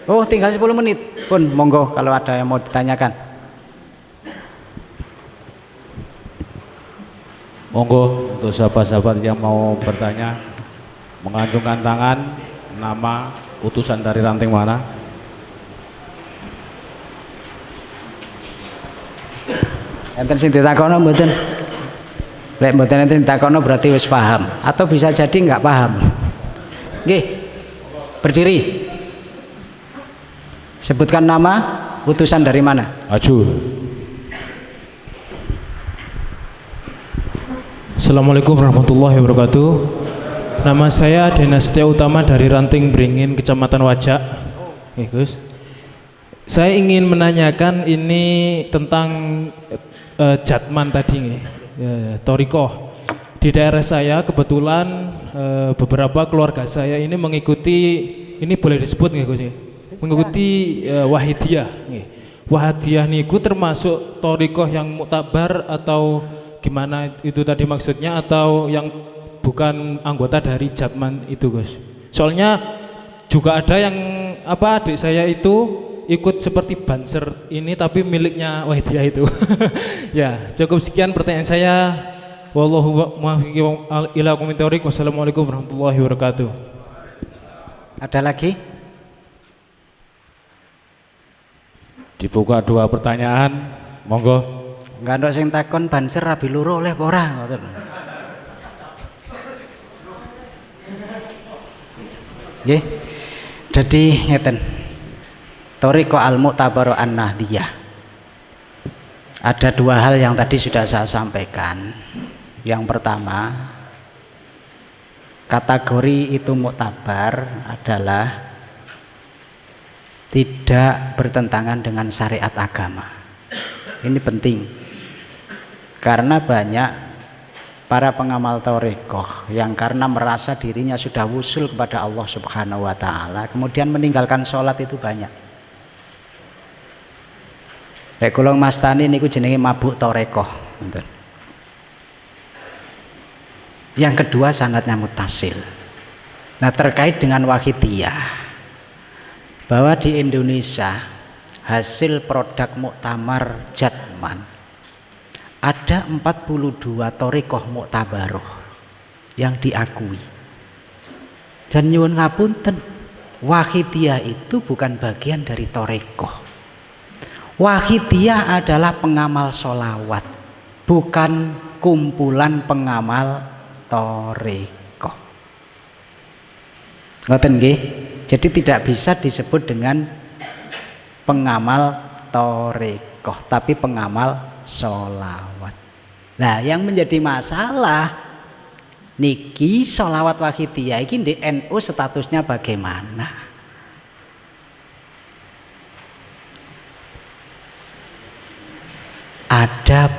Oh, tinggal 10 menit. Pun monggo kalau ada yang mau ditanyakan. Monggo untuk sahabat-sahabat yang mau bertanya, mengacungkan tangan, nama, utusan dari ranting mana. Enten sing ditakono mboten? Lek mboten enten ditakono berarti wis paham atau bisa jadi nggak paham. Nggih. Berdiri. Sebutkan nama, utusan dari mana? Aju. Assalamualaikum warahmatullahi wabarakatuh. Nama saya Denastia Utama dari Ranting Beringin, Kecamatan Wajak. Gus. Saya ingin menanyakan ini tentang Jatman tadi nih, Torikoh. Di daerah saya kebetulan beberapa keluarga saya ini mengikuti, ini boleh disebut nggih Gus? Mengikuti Wahidiyah. Wahidiyah niku termasuk Torikoh yang muktabar atau gimana itu tadi maksudnya, atau yang bukan anggota dari Jatman itu Gus? Soalnya juga ada yang adik saya itu ikut seperti banser ini tapi miliknya Wahidiyah itu. Ya, cukup sekian pertanyaan saya. Wallahu muwaffiq ila aqwamit thoriq. Wassalamualaikum warahmatullahi wabarakatuh. Ada lagi? Dibuka 2 pertanyaan, monggo. Enggak ada sing takon banser rabi loro oleh apa ora ngoten. Nggih. Jadi ngeten. Thoriqah al-Mu'tabarah an-Nahdiyah. Ada 2 hal yang tadi sudah saya sampaikan. Yang pertama, kategori itu muktabar adalah tidak bertentangan dengan syariat agama. Ini penting. Karena banyak para pengamal thoriqah yang karena merasa dirinya sudah wusul kepada Allah Subhanahu wa taala, kemudian meninggalkan sholat itu banyak. Kayak kula mastani niku jenenge mabuk thoriqah. Yang kedua sanadnya mutasil. Nah, terkait dengan Wahidiyah, bahwa di Indonesia hasil produk Muktamar Jatman ada 42 thoriqah muktabaroh yang diakui. Dan nyuwun ngapunten, Wahidiyah itu bukan bagian dari thoriqah. Wahidiyah adalah pengamal sholawat, bukan kumpulan pengamal thoriqah. Ngoten nggih? Jadi tidak bisa disebut dengan pengamal thoriqah. sedekah, tapi pengamal sholawat. Nah, yang menjadi masalah niki sholawat wahidiyah iki di NU statusnya bagaimana? Ada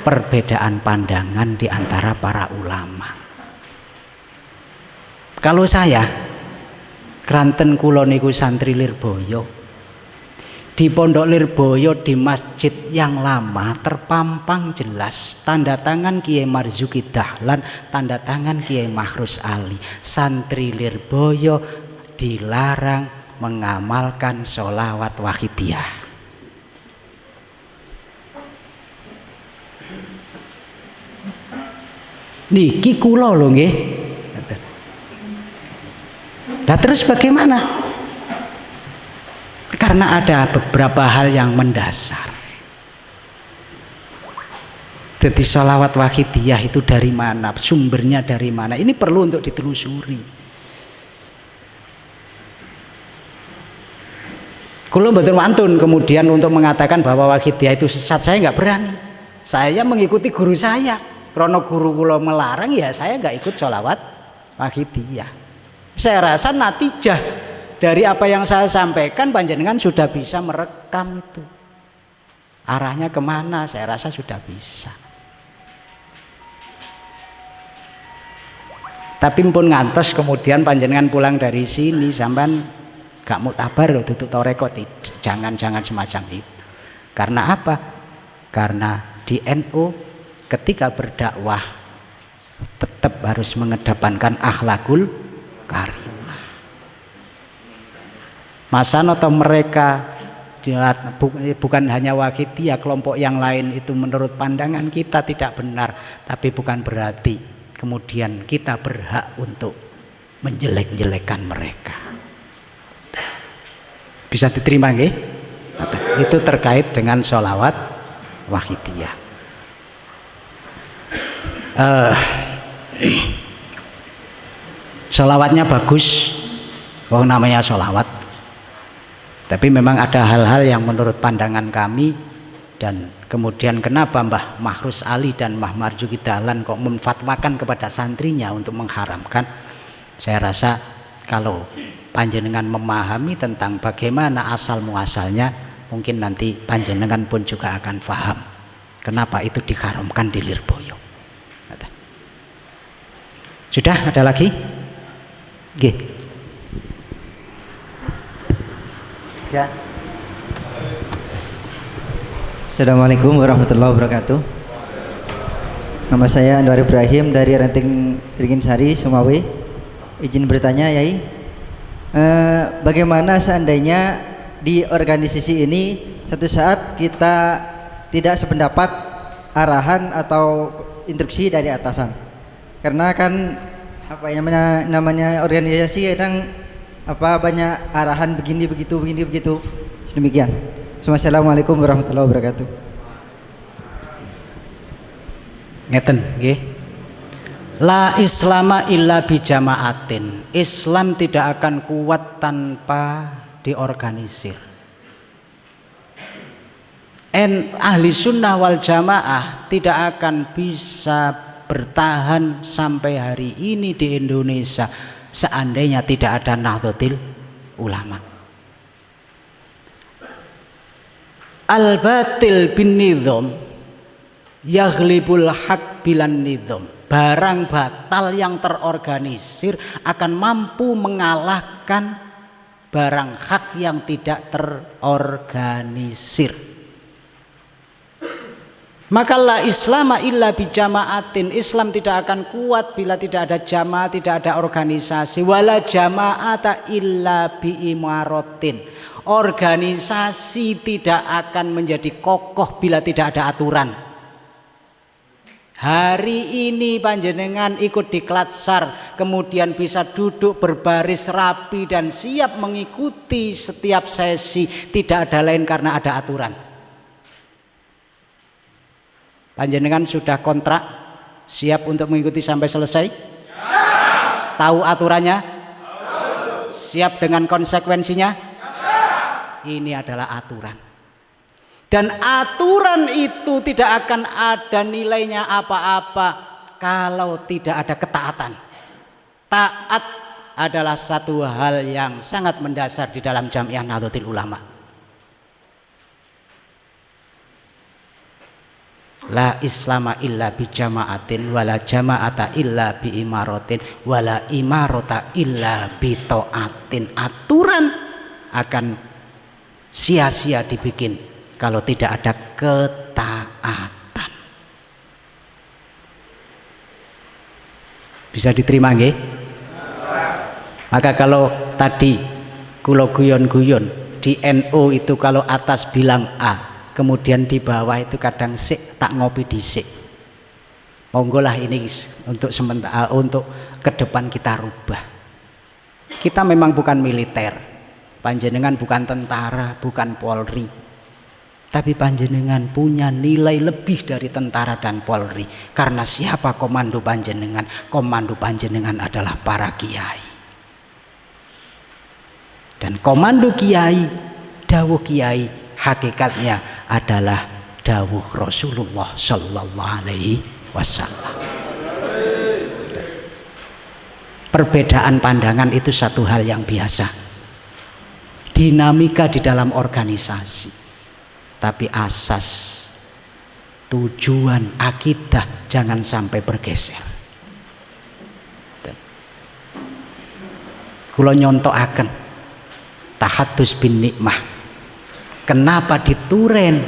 perbedaan pandangan di antara para ulama. Kalau saya Kranten kula niku santri Lirboyo, di Pondok Lirboyo di masjid yang lama terpampang jelas tanda tangan Kiai Marzuki Dahlan, tanda tangan Kiai Mahrus Ali. Santri Lirboyo dilarang mengamalkan sholawat wahidiyah. Niki kula lho nggih. Nah terus bagaimana? Karena ada beberapa hal yang mendasar. Jadi sholawat wahidiyah itu dari mana? Sumbernya dari mana? Ini perlu untuk ditelusuri. Kula mboten mantun kemudian untuk mengatakan bahwa wahidiyah itu sesat, saya nggak berani. Saya mengikuti guru saya. Karena guru kula melarang, ya saya nggak ikut sholawat wahidiyah. Saya rasa natijah dari apa yang saya sampaikan panjenengan sudah bisa merekam itu. Arahnya kemana? Saya rasa sudah bisa. Tapi pun ngantos kemudian panjenengan pulang dari sini sampean gak muktabar loh, tutup toreko, tidak. Jangan semacam itu. Karena apa? Karena di NU ketika berdakwah tetap harus mengedepankan akhlakul karimah. Masa noto mereka bukan hanya wahidiyah, kelompok yang lain itu menurut pandangan kita tidak benar, tapi bukan berarti kemudian kita berhak untuk menjelek-jelekan mereka. Bisa diterima nggih? Itu terkait dengan sholawat wahidiyah. Sholawatnya bagus, namanya sholawat. Tapi memang ada hal-hal yang menurut pandangan kami, dan kemudian kenapa Mbah Mahrus Ali dan Mbah Marzuki Dahlan kok memfatwakan kepada santrinya untuk mengharamkan. Saya rasa kalau panjenengan memahami tentang bagaimana asal muasalnya, mungkin nanti panjenengan pun juga akan paham kenapa itu diharamkan di Lirboyo. Sudah, ada lagi? Oke. Ya. Assalamualaikum warahmatullahi wabarakatuh. Nama saya Anwar Ibrahim dari Ranting Ringinsari, Sumawe. Izin bertanya, Yai, bagaimana seandainya di organisasi ini satu saat kita tidak sependapat arahan atau instruksi dari atasan? Karena kan apa namanya organisasi kadang banyak arahan begini begitu. Demikian. Assalamualaikum warahmatullahi wabarakatuh. Ngeten nggih. La islama illa bijamaatin. Islam tidak akan kuat tanpa diorganisir. Ahli sunnah wal jamaah tidak akan bisa bertahan sampai hari ini di Indonesia seandainya tidak ada Nahdlatul Ulama. Al-batil bin nizam yaghlibul haq bilan nizam. Barang batal yang terorganisir akan mampu mengalahkan barang hak yang tidak terorganisir. Maka la islama illa bijamaatin. Islam tidak akan kuat bila tidak ada jamaah, tidak ada organisasi. Wala jamaata illa biimaratin. Organisasi tidak akan menjadi kokoh bila tidak ada aturan. Hari ini panjenengan ikut di Klatsar, kemudian bisa duduk berbaris rapi dan siap mengikuti setiap sesi, tidak ada lain karena ada aturan. Panjenengan sudah kontrak, siap untuk mengikuti sampai selesai? Ya. Tahu aturannya? Tahu. Siap dengan konsekuensinya? Ya. Ini adalah aturan. Dan aturan itu tidak akan ada nilainya apa-apa kalau tidak ada ketaatan. Taat adalah satu hal yang sangat mendasar di dalam Jamiah Nahdlatul Ulama. La islama illa bi jama'atin wala jama'ata illa bi imaratin wala imarata illa bi ta'atin. Aturan akan sia-sia dibikin kalau tidak ada ketaatan. Bisa diterima nggih? Maka kalau tadi kula guyon-guyon di NU itu kalau atas bilang A, kemudian di bawah itu kadang sik tak ngopi dhisik. Monggolah ini untuk sementara, untuk ke depan kita rubah. Kita memang bukan militer, panjenengan bukan tentara, bukan Polri, tapi panjenengan punya nilai lebih dari tentara dan Polri. Karena siapa komando panjenengan? Komando panjenengan adalah para kiai. Dan komando kiai, dawuh kiai, hakikatnya adalah dawuh Rasulullah Sallallahu Alaihi Wasallam. Perbedaan pandangan itu satu hal yang biasa, dinamika di dalam organisasi, tapi asas tujuan akidah jangan sampai bergeser. Kula nyontokaken tahadus bin nikmah. Kenapa dituren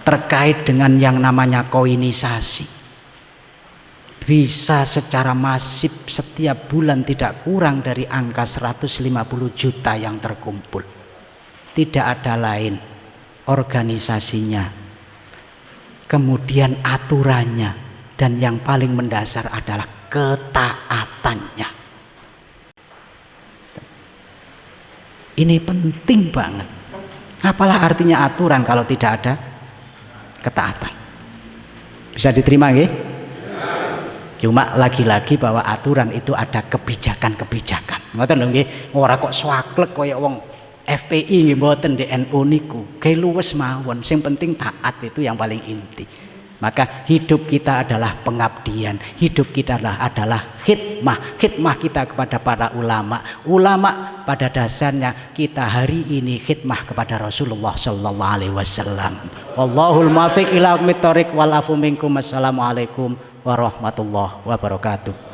terkait dengan yang namanya koinisasi? Bisa secara masif setiap bulan tidak kurang dari angka 150 juta yang terkumpul. Tidak ada lain organisasinya, kemudian aturannya, dan yang paling mendasar adalah ketaatannya. Ini penting banget. Apalah artinya aturan kalau tidak ada ketaatan? Bisa diterima nggih? Cuma lagi-lagi bahwa aturan itu ada kebijakan-kebijakan. Ngoten lho nggih, ora kok swaklek kaya wong FPI mboten di NU niku. Kae luwes mawon, sing penting taat itu yang paling inti. Maka hidup kita adalah pengabdian, hidup kita adalah khidmah. Khidmah kita kepada para ulama. Ulama pada dasarnya kita hari ini khidmah kepada Rasulullah Sallallahu Alaihi Wasallam. Wallahul muwaffiq ila aqwamit thoriq wal afu minkum. Assalamualaikum warahmatullahi wabarakatuh.